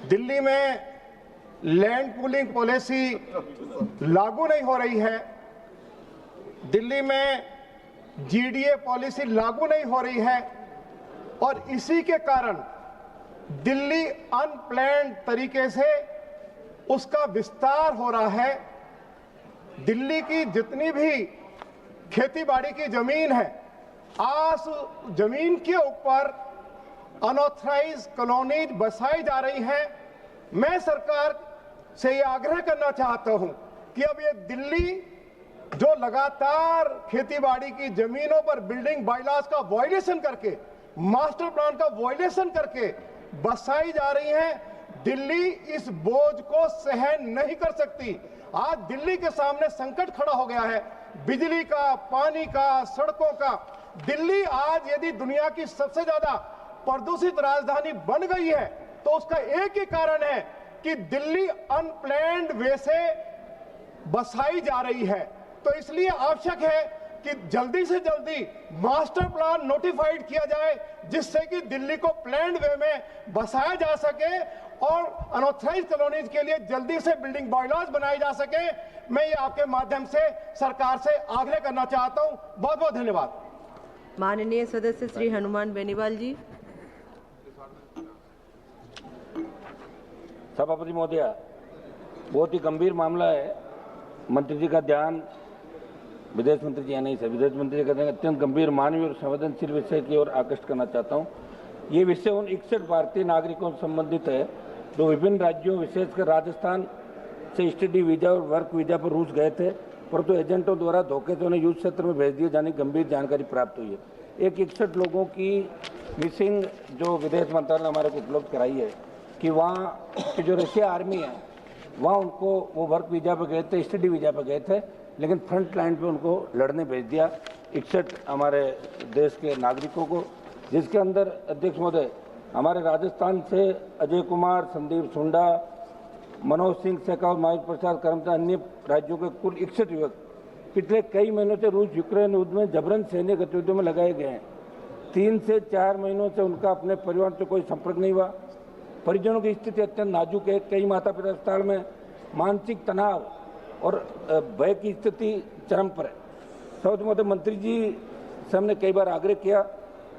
K: दिल्ली में लैंड पूलिंग पॉलिसी लागू नहीं हो रही है, दिल्ली में जीडीए पॉलिसी लागू नहीं हो रही है और इसी के कारण दिल्ली अनप्लान्ड तरीके से उसका विस्तार हो रहा है। दिल्ली की जितनी भी खेती बाड़ी की जमीन है, आज जमीन के ऊपर अनऑथराइज कॉलोनीज बसाई जा रही हैं। मैं सरकार से ये आग्रह करना चाहता हूं कि अब ये दिल्ली जो लगातार खेतीबाड़ी की जमीनों पर बिल्डिंग बायलॉज का वायलेशन करके, मास्टर प्लान का वायलेशन करके बसाई जा रही हैं, दिल्ली इस बोझ को सहन नहीं कर सकती। आज दिल्ली के सामने संकट खड़ा हो गया है, बिजली का, पानी का, सड़कों का। दिल्ली आज यदि दुनिया की सबसे ज्यादा प्रदूषित राजधानी बन गई है तो उसका एक ही कारण है कि दिल्ली अनप्लैन्ड वे से बसाई जा रही है। तो इसलिए आवश्यक है कि जल्दी से जल्दी मास्टर प्लान नोटिफाइड किया जाए, जिससे कि दिल्ली को प्लैन्ड वे में बसाया जा सके और अनऑथराइज कॉलोनीज के लिए जल्दी से बिल्डिंग बायलॉज बनाए जा सके। मैं ये आपके माध्यम से सरकार से आग्रह करना चाहता हूं। बहुत बहुत धन्यवाद।
L: माननीय सदस्य श्री हनुमान बेनीवाल जी।
N: सभापति महोदया, बहुत ही गंभीर मामला है। मंत्री जी का ध्यान, विदेश मंत्री जी नहीं सर, विदेश मंत्री जी का ध्यान अत्यंत गंभीर, मानवीय और संवेदनशील विषय की ओर आकृष्ट करना चाहता हूँ। ये विषय उन 61 भारतीय नागरिकों से संबंधित है जो विभिन्न राज्यों, विशेषकर राजस्थान से स्टडी वीजा और वर्क वीजा पर रूस गए थे, परंतु एजेंटों द्वारा धोखे से उन्हें युद्ध क्षेत्र में भेज दिए जाने की गंभीर जानकारी प्राप्त हुई है। एक 61 लोगों की मिसिंग जो विदेश मंत्रालय ने हमारे को उपलब्ध कराई है कि वहाँ की जो रशिया आर्मी है वहाँ उनको वो वर्क वीजा पर गए थे, स्टडी वीजा पर गए थे, लेकिन फ्रंट लाइन पे उनको लड़ने भेज दिया 61 हमारे देश के नागरिकों को, जिसके अंदर अध्यक्ष महोदय हमारे राजस्थान से अजय कुमार, संदीप सुंडा, मनोज सिंह शेखावत, माधव प्रसाद कर्मचारी, अन्य राज्यों के कुल 61 युवक पिछले कई महीनों से रूस यूक्रेन युद्ध में जबरन सैन्य गतिविधियों में लगाए गए हैं। 3 से 4 महीनों से उनका अपने परिवार से कोई संपर्क नहीं हुआ। परिजनों की स्थिति अत्यंत नाजुक है। कई माता पिता अस्पताल में, मानसिक तनाव और भय की स्थिति चरम पर है। सभापति महोदय, मंत्री जी से हमने कई बार आग्रह किया।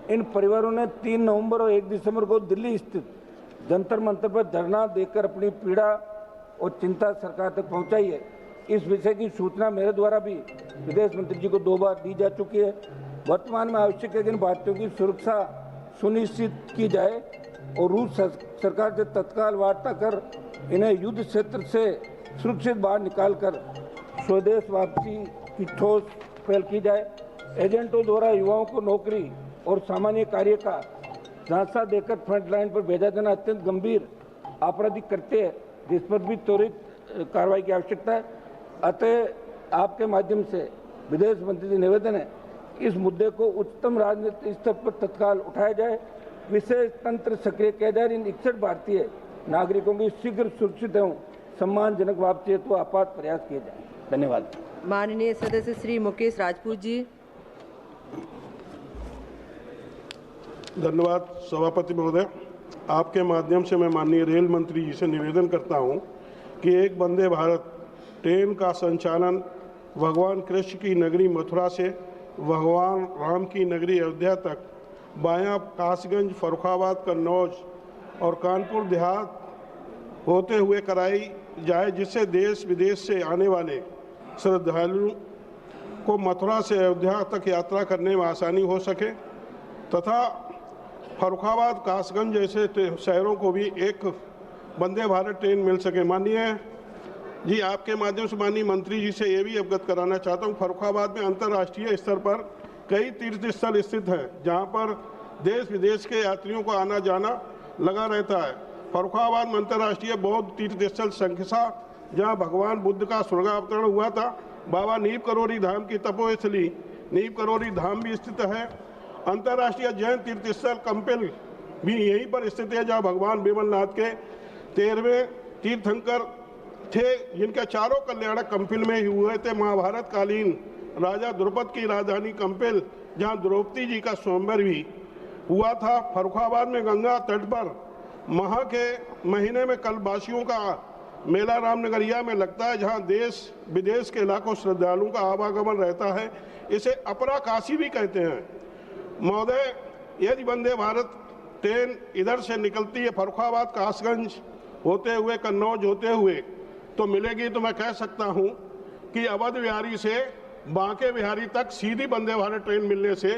N: इन परिवारों ने 3 नवंबर और 1 दिसंबर को दिल्ली स्थित जंतर मंतर पर धरना देकर अपनी पीड़ा और चिंता सरकार तक पहुंचाई है। इस विषय की सूचना मेरे द्वारा भी विदेश मंत्री जी को 2 बार दी जा चुकी है। वर्तमान में आवश्यक है कि इन भारतीयों की सुरक्षा सुनिश्चित की जाए और रूस सरकार से तत्काल वार्ता कर इन्हें युद्ध क्षेत्र से सुरक्षित बाहर निकालकर स्वदेश वापसी की ठोस पहल की जाए। एजेंटों द्वारा युवाओं को नौकरी और सामान्य कार्य का झांसा देकर फ्रंट लाइन पर भेजा जाना अत्यंत गंभीर आपराधिक कृत्य है, जिस पर भी त्वरित कार्रवाई की आवश्यकता है। अतः आपके माध्यम से विदेश मंत्री से निवेदन है, इस मुद्दे को उच्चतम राजनीतिक स्तर पर तत्काल उठाया जाए, विशेष तंत्र सक्रिय किया जाए। इन 61 भारतीय नागरिकों की शीघ्र सुरक्षित एवं सम्मानजनक वापसी हेतु आपात प्रयास किए जाए। धन्यवाद।
L: माननीय सदस्य श्री मुकेश राजपूत जी।
W: धन्यवाद सभापति महोदय, आपके माध्यम से मैं माननीय रेल मंत्री जी से निवेदन करता हूं कि एक वंदे भारत ट्रेन का संचालन भगवान कृष्ण की नगरी मथुरा से भगवान राम की नगरी अयोध्या तक बायां कासगंज, फर्रुखाबाद, कन्नौज और कानपुर देहात होते हुए कराई जाए, जिससे देश विदेश से आने वाले श्रद्धालुओं को मथुरा से अयोध्या तक यात्रा करने में आसानी हो सके तथा फर्रुखाबाद, कासगंज जैसे शहरों को भी एक वंदे भारत ट्रेन मिल सके। माननीय जी, आपके माध्यम से माननीय मंत्री जी से ये भी अवगत कराना चाहता हूँ, फर्रुखाबाद में अंतर्राष्ट्रीय स्तर पर कई तीर्थ स्थल स्थित हैं, जहाँ पर देश विदेश के यात्रियों को आना जाना लगा रहता है। फर्रुखाबाद में अंतर्राष्ट्रीय बौद्ध तीर्थ स्थल शंखसा, जहाँ भगवान बुद्ध का स्वर्गावतरण हुआ था, बाबा नीप करोरी धाम की तपोस्थली नीप करोरी धाम भी स्थित है। अंतर्राष्ट्रीय जैन तीर्थ स्थल कंपिल भी यहीं पर स्थित है, जहाँ भगवान बिमलनाथ के 13वें तीर्थंकर थे, जिनके चारों कल्याणक कंपिल में ही हुए थे। महाभारत कालीन राजा द्रुपद की राजधानी कंपिल, जहाँ द्रौपदी जी का स्वयंवर भी हुआ था। फर्रुखाबाद में गंगा तट पर माह के महीने में कल्पवासियों का मेला रामनगरिया में लगता है, जहाँ देश विदेश के लाखों श्रद्धालुओं का आवागमन रहता है। इसे अपरा काशी भी कहते हैं। महोदय, यदि वंदे भारत ट्रेन इधर से निकलती है फर्रुखाबाद, कासगंज होते हुए, कन्नौज होते हुए तो मिलेगी, तो मैं कह सकता हूं कि अवध विहारी से बांके बिहारी तक सीधी वंदे भारत ट्रेन मिलने से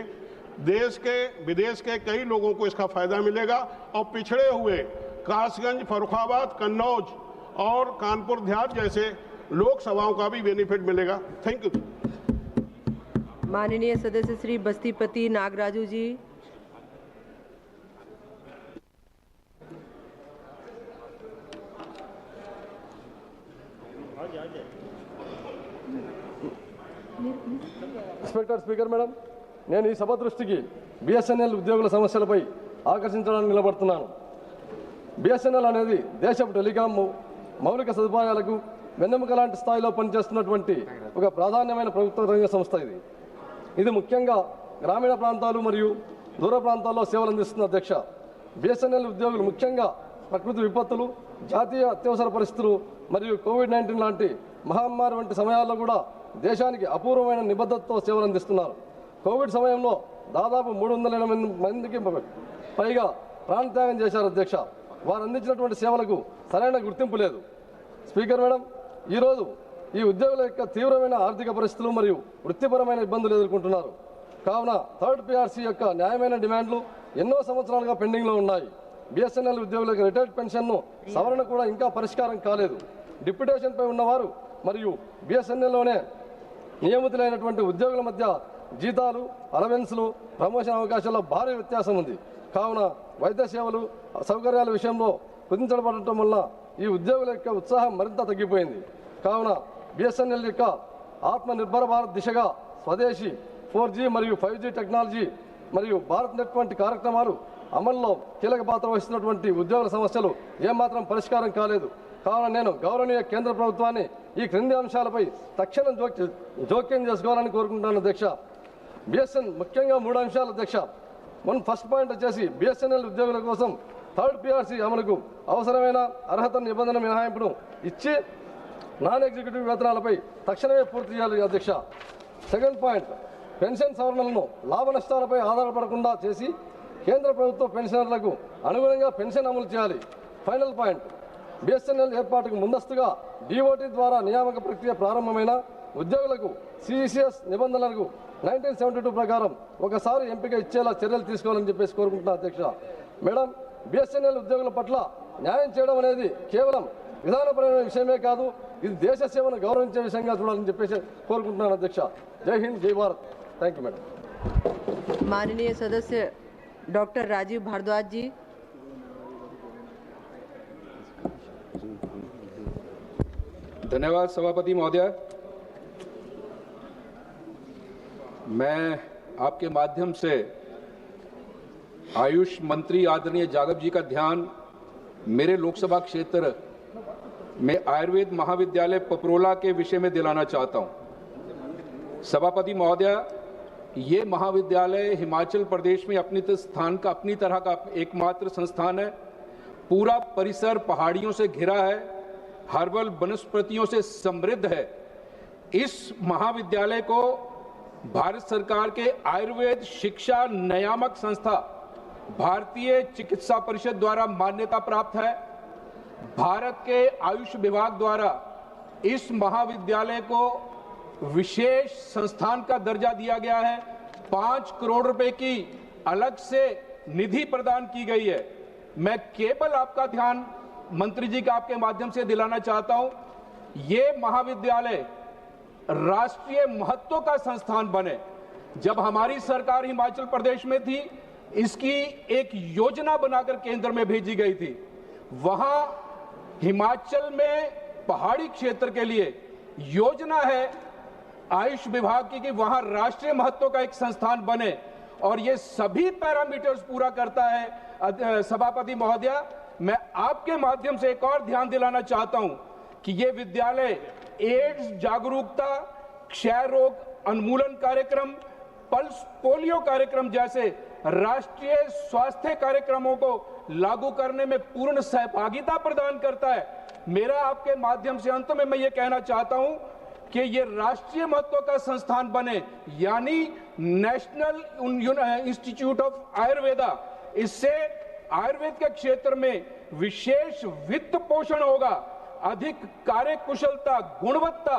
W: देश के विदेश के कई लोगों को इसका फायदा मिलेगा और पिछड़े हुए कासगंज, फर्रुखाबाद, कन्नौज और कानपुर देहात जैसे लोकसभाओं का भी बेनिफिट मिलेगा। Thank you.
L: माननीय सदस्य श्री बस्तीपति नागराजू जी।
O: స్పీకర్ మేడం, నేను ఈ సభ దృష్టికి బిఎస్ఎన్ఎల్ ఉద్యోగుల సమస్యలపై ఆకర్షించడానికి నిలబడుతున్నాను. బిఎస్ఎన్ఎల్ అనేది దేశపు టెలికాం మౌలిక సదుపాయాలకు వెన్నెముక లాంటి స్థాయిలో పనిచేస్తున్నటువంటి ఒక ప్రాధాన్యమైన ప్రభుత్వ రంగ సంస్థ. ఇది ముఖ్యంగా గ్రామీణ ప్రాంతాలు మరియు దూర ప్రాంతాల్లో సేవలు అందిస్తున్న అధ్యక్ష. బిఎస్ఎన్ఎల్ ఉద్యోగులు ముఖ్యంగా ప్రకృతి విపత్తులు, జాతీయ అత్యవసర పరిస్థితులు మరియు కోవిడ్-19 లాంటి మహమ్మారి వంటి సమయాల్లో కూడా దేశానికి అపూర్వమైన నిబద్ధతతో సేవలు అందిస్తున్నారు. కోవిడ్ సమయంలో దాదాపు 380 మందికి పైగా ప్రాణత్యాగం చేశారు అధ్యక్ష. వారు అందించినటువంటి సేవలకు సరైన గుర్తింపు లేదు. స్పీకర్ మేడం, ఈరోజు ఈ ఉద్యోగుల యొక్క తీవ్రమైన ఆర్థిక పరిస్థితులు మరియు వృత్తిపరమైన ఇబ్బందులు ఎదుర్కొంటున్నారు. కావున థర్డ్ పిఆర్సీ యొక్క న్యాయమైన డిమాండ్లు ఎన్నో సంవత్సరాలుగా పెండింగ్లో ఉన్నాయి. బిఎస్ఎన్ఎల్ ఉద్యోగుల యొక్క రిటైర్డ్ పెన్షన్ను సవరణ కూడా ఇంకా పరిష్కారం కాలేదు. డిప్యుటేషన్పై ఉన్నవారు మరియు బిఎస్ఎన్ఎల్లోనే నియమితులైనటువంటి ఉద్యోగుల మధ్య జీతాలు, అలవెన్స్లు, ప్రమోషన్ అవకాశాల్లో భారీ వ్యత్యాసం ఉంది. కావున వైద్య సేవలు, సౌకర్యాల విషయంలో కుదించబడటం వల్ల ఈ ఉద్యోగుల యొక్క ఉత్సాహం మరింత తగ్గిపోయింది. కావున బిఎస్ఎన్ఎల్ యొక్క ఆత్మనిర్భర భారత్ దిశగా స్వదేశీ 4G మరియు 5G టెక్నాలజీ మరియు భారత్ నెట్ వంటి కార్యక్రమాలు అమల్లో కీలక పాత్ర వహిస్తున్నటువంటి ఉద్యోగుల సమస్యలు ఏమాత్రం పరిష్కారం కాలేదు. కావున నేను గౌరవనీయ కేంద్ర ప్రభుత్వాన్ని ఈ క్రింది అంశాలపై తక్షణం జోక్యం చేసుకోవాలని కోరుకుంటున్నాను అధ్యక్ష. బిఎస్ఎన్ ముఖ్యంగా 3 అంశాలు అధ్యక్ష. ఫస్ట్ పాయింట్ వచ్చేసి బిఎస్ఎన్ఎల్ ఉద్యోగుల కోసం థర్డ్ పిఆర్సీ అమలుకు అవసరమైన అర్హత నిబంధన మినహాయింపును ఇచ్చి నాన్ ఎగ్జిక్యూటివ్ వేతనాలపై తక్షణమే పూర్తి చేయాలి అధ్యక్ష. సెకండ్ పాయింట్, పెన్షన్ సవరణలను లాభ నష్టాలపై ఆధారపడకుండా చేసి కేంద్ర ప్రభుత్వ పెన్షనర్లకు అనుగుణంగా పెన్షన్ అమలు చేయాలి. ఫైనల్ పాయింట్, బిఎస్ఎన్ఎల్ ఏర్పాటుకు ముందస్తుగా డిఓటి ద్వారా నియామక ప్రక్రియ ప్రారంభమైన ఉద్యోగులకు సిజిసిఎస్ నిబంధనలకు 1972 ప్రకారం ఒకసారి ఎంపిక ఇచ్చేలా చర్యలు తీసుకోవాలని చెప్పేసి కోరుకుంటున్నాను అధ్యక్ష. మేడం, బిఎస్ఎన్ఎల్ ఉద్యోగుల పట్ల న్యాయం చేయడం అనేది కేవలం విధానపరమైన విషయమే కాదు, ఇది దేశ సేవను గౌరవించే విషయంగా చూడాలని చెప్పేసి కోరుకుంటున్నాను అధ్యక్ష. జై హింద్, జై భారత్. Thank you madam.
L: माननीय सदस्य डॉक्टर राजीव भारद्वाज जी।
P: धन्यवाद सभापति महोदय। मैं आपके माध्यम से आयुष मंत्री आदरणीय जागब जी का ध्यान मेरे लोकसभा क्षेत्र में आयुर्वेद महाविद्यालय पपरोला के विषय में दिलाना चाहता हूं। सभापति महोदय, ये महाविद्यालय हिमाचल प्रदेश में अपनी तरह का एकमात्र संस्थान है। पूरा परिसर पहाड़ियों से घिरा है, हर्बल वनस्पतियों से समृद्ध है। इस महाविद्यालय को भारत सरकार के आयुर्वेद शिक्षा नियामक संस्था भारतीय चिकित्सा परिषद द्वारा मान्यता प्राप्त है। भारत के आयुष विभाग द्वारा इस महाविद्यालय को विशेष संस्थान का दर्जा दिया गया है। 5 करोड़ रुपए की अलग से निधि प्रदान की गई है। मैं केवल आपका ध्यान मंत्री जी का आपके माध्यम से दिलाना चाहता हूं, ये महाविद्यालय राष्ट्रीय महत्व का संस्थान बने। जब हमारी सरकार हिमाचल प्रदेश में थी, इसकी एक योजना बनाकर केंद्र में भेजी गई थी। वहां हिमाचल में पहाड़ी क्षेत्र के लिए योजना है आयुष विभाग की कि वहां राष्ट्रीय महत्व का एक संस्थान बने और ये सभी पैरामीटर्स पूरा करता है। सभापति महोदय, मैं आपके माध्यम से एक और ध्यान दिलाना चाहता हूं कि ये विद्यालय एड्स जागरूकता, क्षय रोग उन्मूलन कार्यक्रम, पल्स पोलियो कार्यक्रम जैसे राष्ट्रीय स्वास्थ्य कार्यक्रमों को लागू करने में पूर्ण सहभागिता प्रदान करता है। मेरा आपके माध्यम से अंत में मैं ये कहना चाहता हूं कि ये राष्ट्रीय महत्व का संस्थान बने, यानी नेशनल इंस्टीट्यूट ऑफ आयुर्वेदा। इससे आयुर्वेद के क्षेत्र में विशेष वित्त पोषण होगा, अधिक कार्यकुशलता, गुणवत्ता,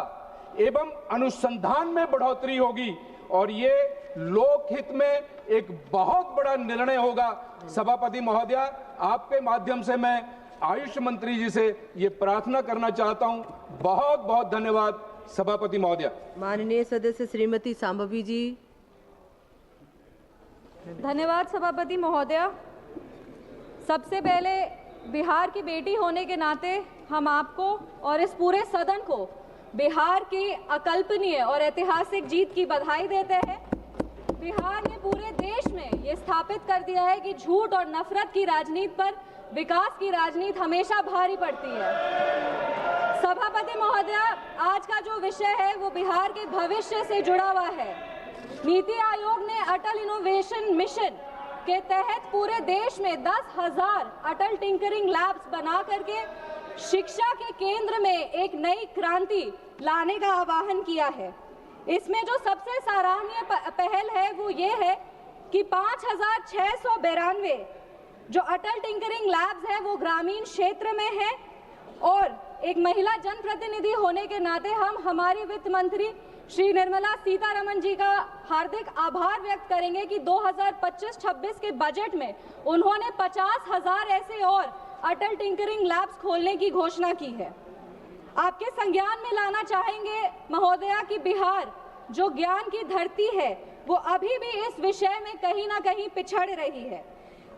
P: एवं अनुसंधान में बढ़ोतरी होगी और ये लोकहित में एक बहुत बड़ा निर्णय होगा। सभापति महोदय, आपके माध्यम से मैं आयुष मंत्री जी से ये प्रार्थना करना चाहता हूं। बहुत बहुत धन्यवाद सभापति महोदय।
L: माननीय सदस्य श्रीमती सांभवी जी।
I: धन्यवाद सभापति महोदय। सबसे पहले बिहार की बेटी होने के नाते हम आपको और इस पूरे सदन को बिहार की अकल्पनीय और ऐतिहासिक जीत की बधाई देते हैं। बिहार ने पूरे देश में ये स्थापित कर दिया है कि झूठ और नफरत की राजनीति पर विकास की राजनीति हमेशा भारी पड़ती है। सभापति महोदय, आज का जो विषय है वो बिहार के भविष्य से जुड़ा हुआ है। नीति आयोग ने अटल इनोवेशन मिशन के तहत पूरे देश में 10,000 अटल टिंकरिंग लैब्स बना करके शिक्षा के केंद्र में एक नई क्रांति लाने का आह्वान किया है। इसमें जो सबसे सराहनीय पहल है वो ये है कि 5,692 जो अटल टिंकरिंग लैब्स हैं वो ग्रामीण क्षेत्र में है और एक महिला जनप्रतिनिधि होने के नाते हम हमारी वित्त मंत्री श्री निर्मला सीतारमण जी का हार्दिक आभार व्यक्त करेंगे कि 2025-26 के बजट में उन्होंने 50,000 ऐसे और अटल टिंकरिंग लैब्स खोलने की घोषणा की है। आपके संज्ञान में लाना चाहेंगे महोदया कि बिहार जो ज्ञान की धरती है वो अभी भी इस विषय में कहीं ना कहीं पिछड़ रही है।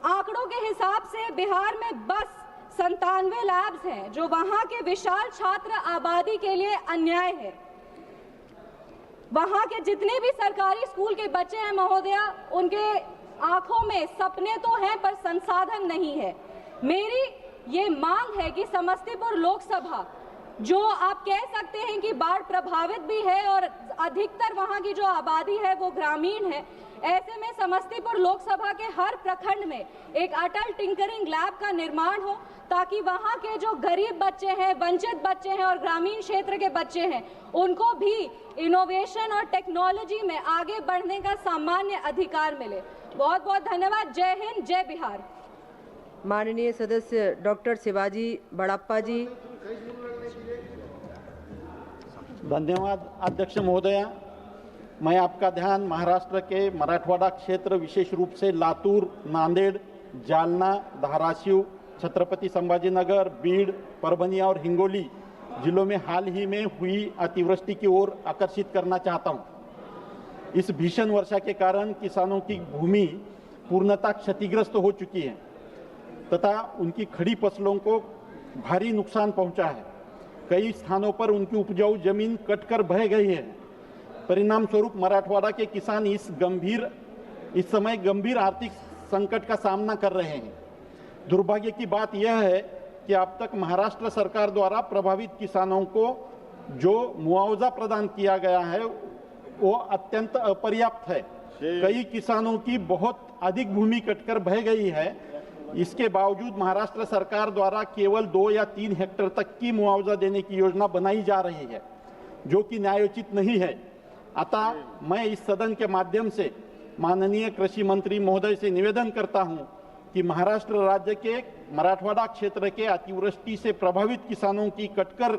I: आंकड़ों के हिसाब से बिहार में बस 97 लैब्स हैं जो वहां के विशाल छात्र आबादी के लिए अन्याय है। वहां के जितने भी सरकारी स्कूल के बच्चे हैं महोदया, उनके आंखों में सपने तो हैं पर संसाधन नहीं है। मेरी ये मांग है कि समस्तीपुर लोकसभा जो आप कह सकते हैं कि बाढ़ प्रभावित भी है और अधिकतर वहां की जो आबादी है वो ग्रामीण है, ऐसे में समस्तीपुर लोकसभा के हर प्रखंड में एक अटल टिंकरिंग लैब का निर्माण हो ताकि वहां के जो गरीब बच्चे हैं, वंचित बच्चे हैं और ग्रामीण क्षेत्र के बच्चे हैं, उनको भी इनोवेशन और टेक्नोलॉजी में आगे बढ़ने का सामान्य अधिकार मिले। बहुत बहुत धन्यवाद। जय हिंद, जय बिहार।
L: माननीय सदस्य डॉक्टर शिवाजी बड़प्पा जी।
A: धन्यवाद अध्यक्ष महोदया। मैं आपका ध्यान महाराष्ट्र के मराठवाड़ा क्षेत्र, विशेष रूप से लातूर, नांदेड़, जालना, धाराशिव, छत्रपति संभाजीनगर, बीड़, परभनी और हिंगोली जिलों में हाल ही में हुई अतिवृष्टि की ओर आकर्षित करना चाहता हूं। इस भीषण वर्षा के कारण किसानों की भूमि पूर्णतः क्षतिग्रस्त हो चुकी है तथा उनकी खड़ी फसलों को भारी नुकसान पहुंचा है। कई स्थानों पर उनकी उपजाऊ जमीन कटकर बह गई है। परिणाम स्वरूप मराठवाड़ा के किसान इस समय गंभीर आर्थिक संकट का सामना कर रहे हैं। दुर्भाग्य की बात यह है कि अब तक महाराष्ट्र सरकार द्वारा प्रभावित किसानों को जो मुआवजा प्रदान किया गया है वो अत्यंत अपर्याप्त है। कई किसानों की बहुत अधिक भूमि कटकर बह गई है। इसके बावजूद महाराष्ट्र सरकार द्वारा केवल 2 या 3 हेक्टेयर तक की मुआवजा देने की योजना बनाई जा रही है, जो कि न्यायोचित नहीं है। अतः मैं इस सदन के माध्यम से माननीय कृषि मंत्री महोदय से निवेदन करता हूं कि महाराष्ट्र राज्य के मराठवाड़ा क्षेत्र के अतिवृष्टि से प्रभावित किसानों की कटकर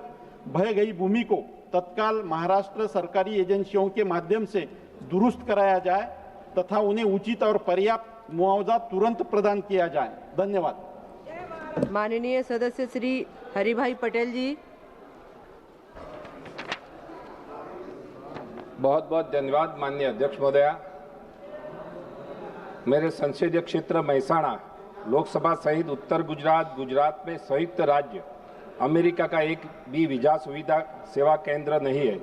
A: बह गई भूमि को तत्काल महाराष्ट्र सरकारी एजेंसियों के माध्यम से दुरुस्त कराया जाए तथा उन्हें उचित और पर्याप्त मुआवजा तुरंत प्रदान किया जाए। धन्यवाद।
L: माननीय सदस्य श्री हरिभाई पटेल जी।
P: बहुत बहुत धन्यवाद माननीय अध्यक्ष महोदया। मेरे संसदीय क्षेत्र महसाणा लोकसभा सहित उत्तर गुजरात में संयुक्त राज्य अमेरिका का एक भी वीजा सुविधा सेवा केंद्र नहीं है,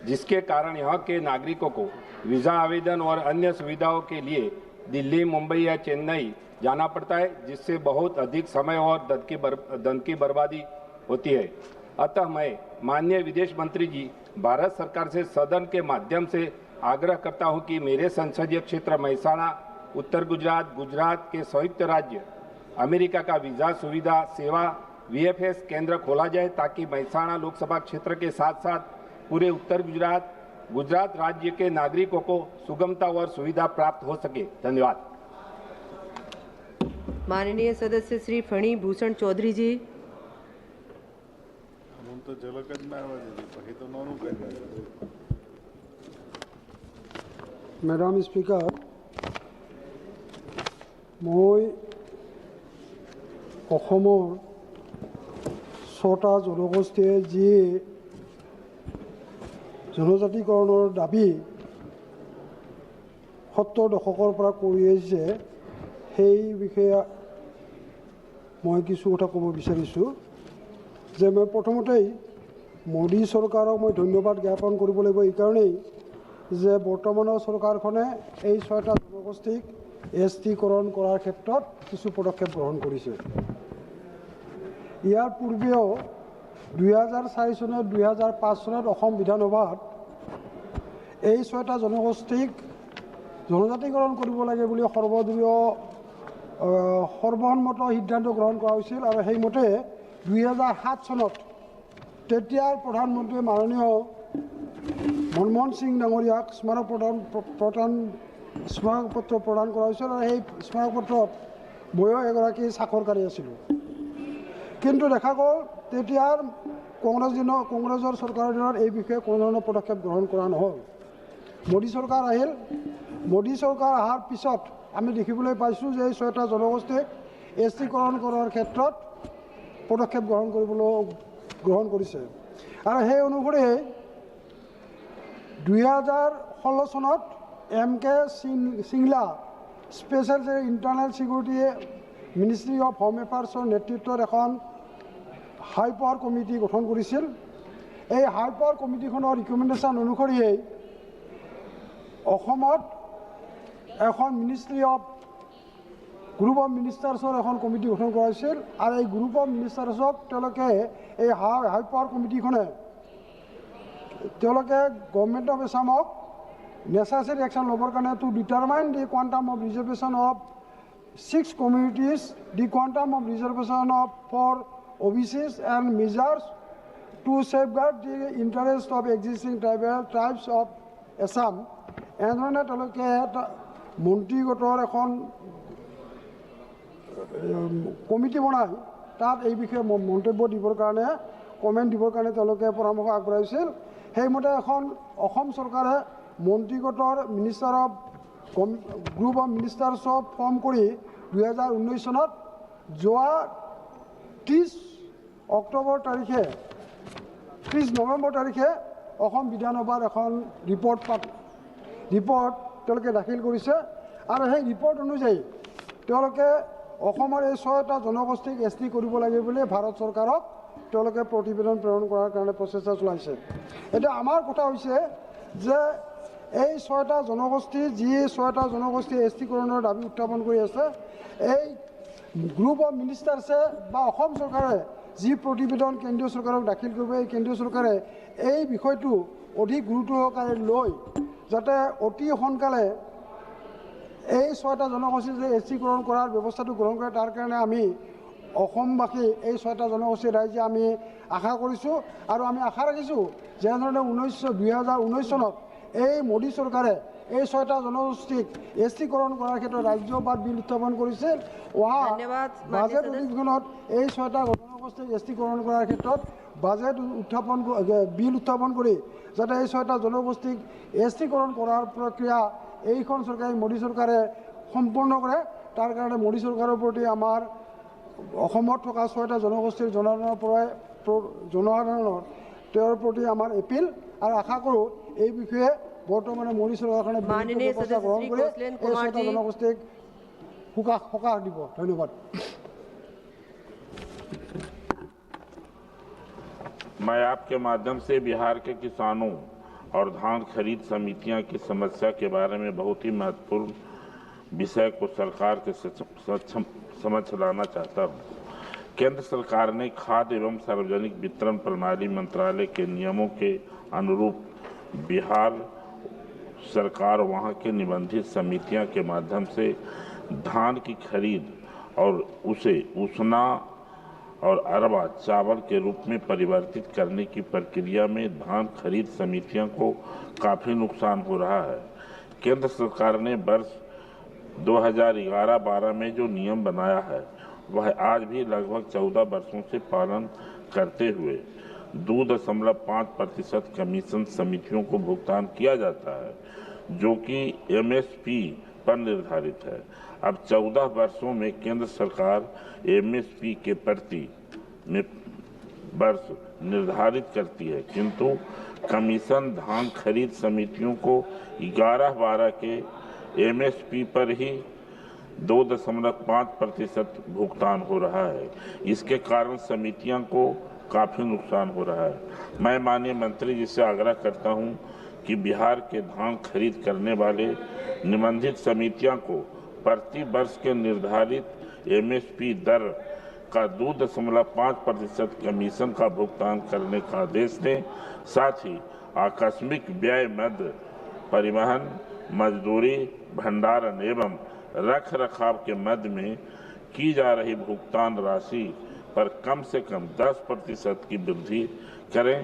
P: जिसके कारण यहाँ के नागरिकों को वीजा आवेदन और अन्य सुविधाओं के लिए दिल्ली, मुंबई या चेन्नई जाना पड़ता है, जिससे बहुत अधिक समय और धन की बर्बादी होती है। अतः मैं माननीय विदेश मंत्री जी भारत सरकार से सदन के माध्यम से आग्रह करता हूं कि मेरे संसदीय क्षेत्र महसाणा उत्तर गुजरात के संयुक्त राज्य अमेरिका का वीजा सुविधा सेवा VFS केंद्र खोला जाए ताकि महसाणा लोकसभा क्षेत्र के साथ साथ पूरे उत्तर गुजरात राज्य के नागरिकों को सुगमता और सुविधा प्राप्त हो सके। धन्यवाद।
L: माननीय सदस्य श्री फणी भूषण चौधरी जी।
E: તો ઝલક જ ના આવવા દીધી, પછી તો નાનું કરી નાખ્યું.
Q: Madam Speaker, মই অসমৰ 6টা জনগোষ্ঠীয়ে যি জনজাতিকৰণৰ দাবী 70 দশকৰ পৰা কৰি আহিছে সেই বিষয়ে মই কিছু কথা ক'ব বিচাৰিছোঁ যে মই প্ৰথমতেই মোদী চৰকাৰক মই ধন্যবাদ জ্ঞাপন কৰিব লাগিব এই কাৰণেই যে বৰ্তমানৰ চৰকাৰখনে এই 6টা জনগোষ্ঠীক এছটিকৰণ কৰাৰ ক্ষেত্ৰত কিছু পদক্ষেপ গ্ৰহণ কৰিছে। ইয়াৰ পূৰ্বেও 2004 চনত 2005 চনত অসম বিধানসভাত এই 6টা জনগোষ্ঠীক জনজাতিকৰণ কৰিব লাগে বুলি সৰ্বসন্মত সিদ্ধান্ত গ্ৰহণ কৰা হৈছিল আৰু সেইমতে 2007 চনত তেতিয়াৰ প্ৰধানমন্ত্ৰী মাননীয় মনমোহন সিং ডাঙৰীয়াক স্মাৰকপত্ৰ প্ৰদান কৰা হৈছিল আৰু সেই স্মাৰকপত্ৰত ময়ো এগৰাকী স্বাক্ষৰকাৰী আছিলোঁ। কিন্তু দেখা গ'ল তেতিয়াৰ কংগ্ৰেছৰ চৰকাৰৰ দিনত এই বিষয়ে কোনো ধৰণৰ পদক্ষেপ গ্ৰহণ কৰা নহ'ল। মোদী চৰকাৰ আহিল, মোদী চৰকাৰ অহাৰ পিছত আমি দেখিবলৈ পাইছোঁ যে এই 6টা জনগোষ্ঠীক এছটিকৰণ কৰাৰ ক্ষেত্ৰত পদক্ষেপ গ্ৰহণ কৰিছে আৰু সেই অনুসৰি 2016 চনত MK Singla special internal security ministry of home এফেয়াৰ্ছৰ নেতৃত্বত এখন হাই পাৱাৰ কমিটি গঠন কৰিছিল। এই হাই পাৱাৰ কমিটিখনৰ ৰিকমেণ্ডেশ্যন অনুসৰিয়েই অসমত এখন মিনিষ্ট্ৰী অফ গ্ৰুপ অফ মিনিষ্টাৰ্ছৰ এখন কমিটি গঠন কৰা হৈছিল আৰু এই গ্ৰুপ অফ মিনিষ্টাৰ্ছক তেওঁলোকে এই হাই পাৱাৰ কমিটিখনে তেওঁলোকে গভৰ্ণমেণ্ট অফ আছামক নেচেচাৰী একশ্যন ল'বৰ কাৰণে to determine the quantum of reservation of 6 communities, the quantum of reservation for OBCs and measures to safeguard the interest of existing tribes of Assam. এনেধৰণে তেওঁলোকে মন্ত্ৰীগোটৰ এখন কমিটি বনাই তাত এই বিষয়ে মন্তব্য দিবৰ কাৰণে কমেণ্ট দিবৰ কাৰণে তেওঁলোকে পৰামৰ্শ আগবঢ়াইছিল। সেইমতে এখন অসম চৰকাৰে মন্ত্ৰীগোটৰ মিনিষ্টাৰ অফ গ্ৰুপ অফ মিনিষ্টাৰ্ছক ফৰ্ম কৰি 2019 চনত যোৱা 30 নৱেম্বৰ তাৰিখে অসম বিধানসভাত এখন ৰিপৰ্ট তেওঁলোকে দাখিল কৰিছে আৰু সেই ৰিপৰ্ট অনুযায়ী তেওঁলোকে অসমৰ এই 6টা জনগোষ্ঠীক এছটি কৰিব লাগে বুলি ভাৰত চৰকাৰক তেওঁলোকে প্ৰতিবেদন প্ৰেৰণ কৰাৰ কাৰণে প্ৰচেষ্টা চলাইছে। এতিয়া আমাৰ কথা হৈছে যে এই 6টা জনগোষ্ঠী যি 6টা জনগোষ্ঠী এছটিকৰণৰ দাবী উত্থাপন কৰি আছে এই গ্ৰুপ অফ মিনিষ্টাৰ্ছে বা অসম চৰকাৰে যি প্ৰতিবেদন কেন্দ্ৰীয় চৰকাৰক দাখিল কৰিব এই কেন্দ্ৰীয় চৰকাৰে এই বিষয়টো অধিক গুৰুত্ব সহকাৰে লৈ যাতে অতি সোনকালে এই 6টা জনগোষ্ঠী যে এছটিকৰণ কৰাৰ ব্যৱস্থাটো গ্ৰহণ কৰে তাৰ কাৰণে আমি অসমবাসী এই 6টা জনগোষ্ঠীৰ ৰাইজে আমি আশা কৰিছোঁ আৰু আমি আশা ৰাখিছোঁ যেনেধৰণে 2019 চনত এই মোদী চৰকাৰে এই 6টা জনগোষ্ঠীক এছটিকৰণ কৰাৰ ক্ষেত্ৰত ৰাজ্যসভাত বিল উত্থাপন কৰিছিল। অহা বাজেট অধিৱেশনত এই 6টা জনগোষ্ঠীক এছটিকৰণ কৰাৰ ক্ষেত্ৰত বিল উত্থাপন কৰি যাতে এই 6টা জনগোষ্ঠীক এছটিকৰণ কৰাৰ প্ৰক্ৰিয়া এইখন চৰকাৰে মোদী চৰকাৰে সম্পূৰ্ণ কৰে তাৰ কাৰণে মোদী চৰকাৰৰ প্ৰতি আমাৰ অসমত থকা 6টা জনগোষ্ঠীৰ জনসাধাৰণৰ তেওঁৰ প্ৰতি আমাৰ এপিল আৰু আশা কৰোঁ এই বিষয়ে বৰ্তমানে মোদী চৰকাৰখনে ব্যৱস্থা গ্ৰহণ কৰি এই 6টা জনগোষ্ঠীক সকাহ দিব। ধন্যবাদ।
R: मैं आपके माध्यम से बिहार के किसानों और धान खरीद समितियां की समस्या के बारे में बहुत ही महत्वपूर्ण विषय को सरकार के समक्ष लाना चाहता हूं। केंद्र सरकार ने खाद्य एवं सार्वजनिक वितरण प्रणाली मंत्रालय के नियमों के अनुरूप बिहार सरकार वहां के निबंधित समितियां के माध्यम से धान की खरीद और उसे उसना और अरबा चावल के रूप में परिवर्तित करने की प्रक्रिया में धान खरीद समितियों को काफ़ी नुकसान हो रहा है। केंद्र सरकार ने वर्ष 2011-12 में जो नियम बनाया है वह आज भी लगभग 14 वर्षों से पालन करते हुए 2.5% कमीशन समितियों को भुगतान किया जाता है, जो कि एमएसपी पर निर्धारित है। अब 14 वर्षों में केंद्र सरकार एमएसपी के प्रति वर्ष निर्धारित करती है, किंतु कमीशन धान खरीद समितियों को 11-12 के एमएसपी पर ही 2.5% भुगतान हो रहा है। इसके कारण समितियों को काफी नुकसान हो रहा है। मैं माननीय मंत्री जी से आग्रह करता हूं कि बिहार के धान खरीद करने वाले निबंधित समितियों को प्रति वर्ष के निर्धारित एमएसपी दर का 2.5% कमीशन का भुगतान करने का आदेश दें। साथ ही आकस्मिक व्यय मद परिवहन, मजदूरी, भंडारण एवं रख रखाव के मद में की जा रही भुगतान राशि पर कम से कम 10% की वृद्धि करें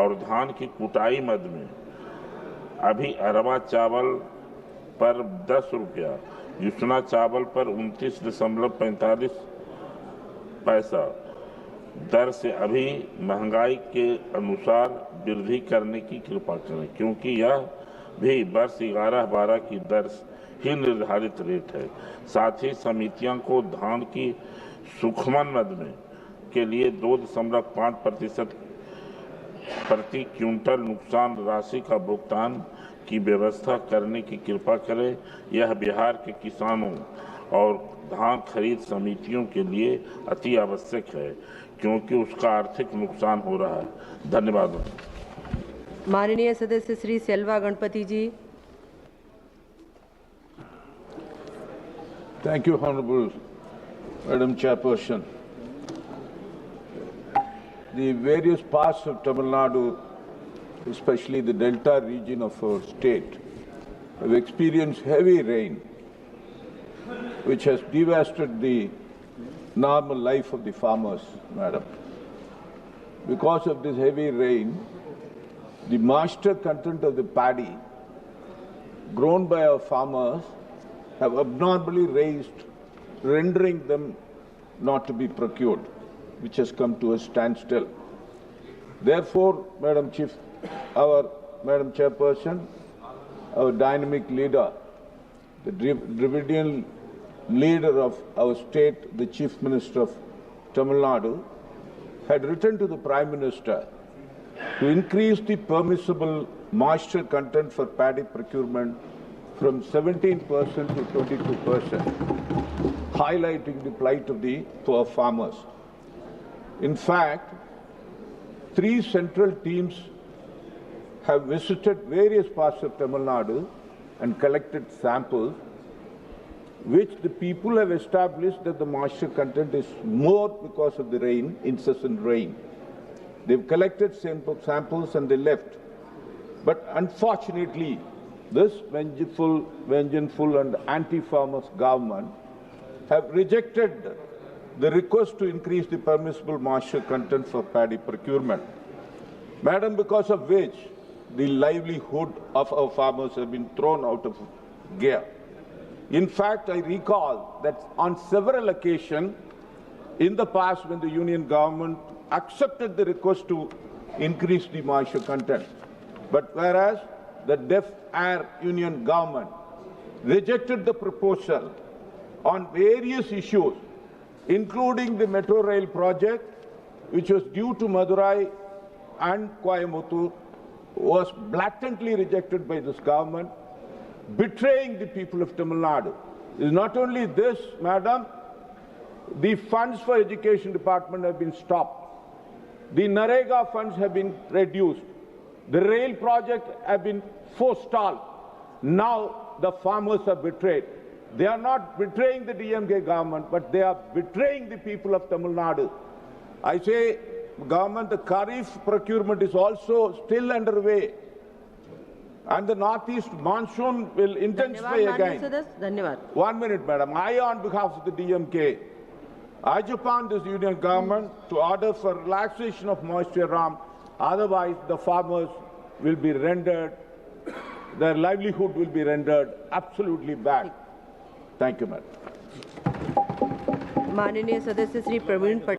R: और धान की कुटाई मद में अभी अरवा चावल पर 10 रुपया, युसना चावल पर 29.45 पैसा दर से अभी महंगाई के अनुसार वृद्धि करने की कृपा करें, क्योंकि यह भी वर्ष 11-12 की दर ही निर्धारित रेट है। साथ ही समितियों को धान की सूक्ष्म मद में के लिए 2.5% प्रति क्विंटल नुकसान राशि का भुगतान की व्यवस्था करने की कृपा करें। यह बिहार के किसानों और धान खरीद समितियों के लिए अति आवश्यक है, क्योंकि उसका आर्थिक नुकसान हो रहा है। धन्यवाद।
L: माननीय सदस्य श्री सेल्वा गणपति जी।
B: Thank you, Honorable Madam Chairperson. The various parts of Tamil Nadu, especially the delta region of our state, have experienced heavy rain, which has devastated the normal life of the farmers, Madam. Because of this heavy rain, the moisture content of the paddy grown by our farmers have abnormally raised, rendering them not to be procured, which has come to a standstill. Therefore, Madam Chairperson, our dynamic leader, the Dravidian leader of our state, the Chief Minister of Tamil Nadu, had written to the Prime Minister to increase the permissible moisture content for paddy procurement from 17% to 22%, highlighting the plight of the poor farmers. In fact, 3 central teams have visited various parts of Tamil Nadu and collected samples, which the people have established that the moisture content is more because of the rain, incessant rain. They've collected samples and they left. But unfortunately, this vengeful and anti-farmers government have rejected the request to increase the permissible moisture content for paddy procurement. Madam, because of which the livelihood of our farmers have been thrown out of gear. In fact, I recall that on several occasions in the past when the union government accepted the request to increase the moisture content, but whereas the deaf air union government rejected the proposal on various issues, including the metro rail project, which was due to Madurai and Coimbatore, was blatantly rejected by this government, betraying the people of Tamil Nadu. It's not only this, Madam, the funds for education department have been stopped. The NREGA funds have been reduced. The rail project have been forestalled. Now the farmers are betrayed. They are not betraying the DMK government, but they are betraying the people of Tamil Nadu. I say, government, the Kharif procurement is also still underway. And the northeast monsoon will intensify again.
L: धन्यवाद.
B: 1 minute, Madam. I, on behalf of the DMK, urge upon this union government to order for relaxation of moisture RAM. Otherwise, the farmers will be rendered, their livelihood will be rendered absolutely bad. Thank you, Madam.
L: माननीय सदस्य श्री प्रवीण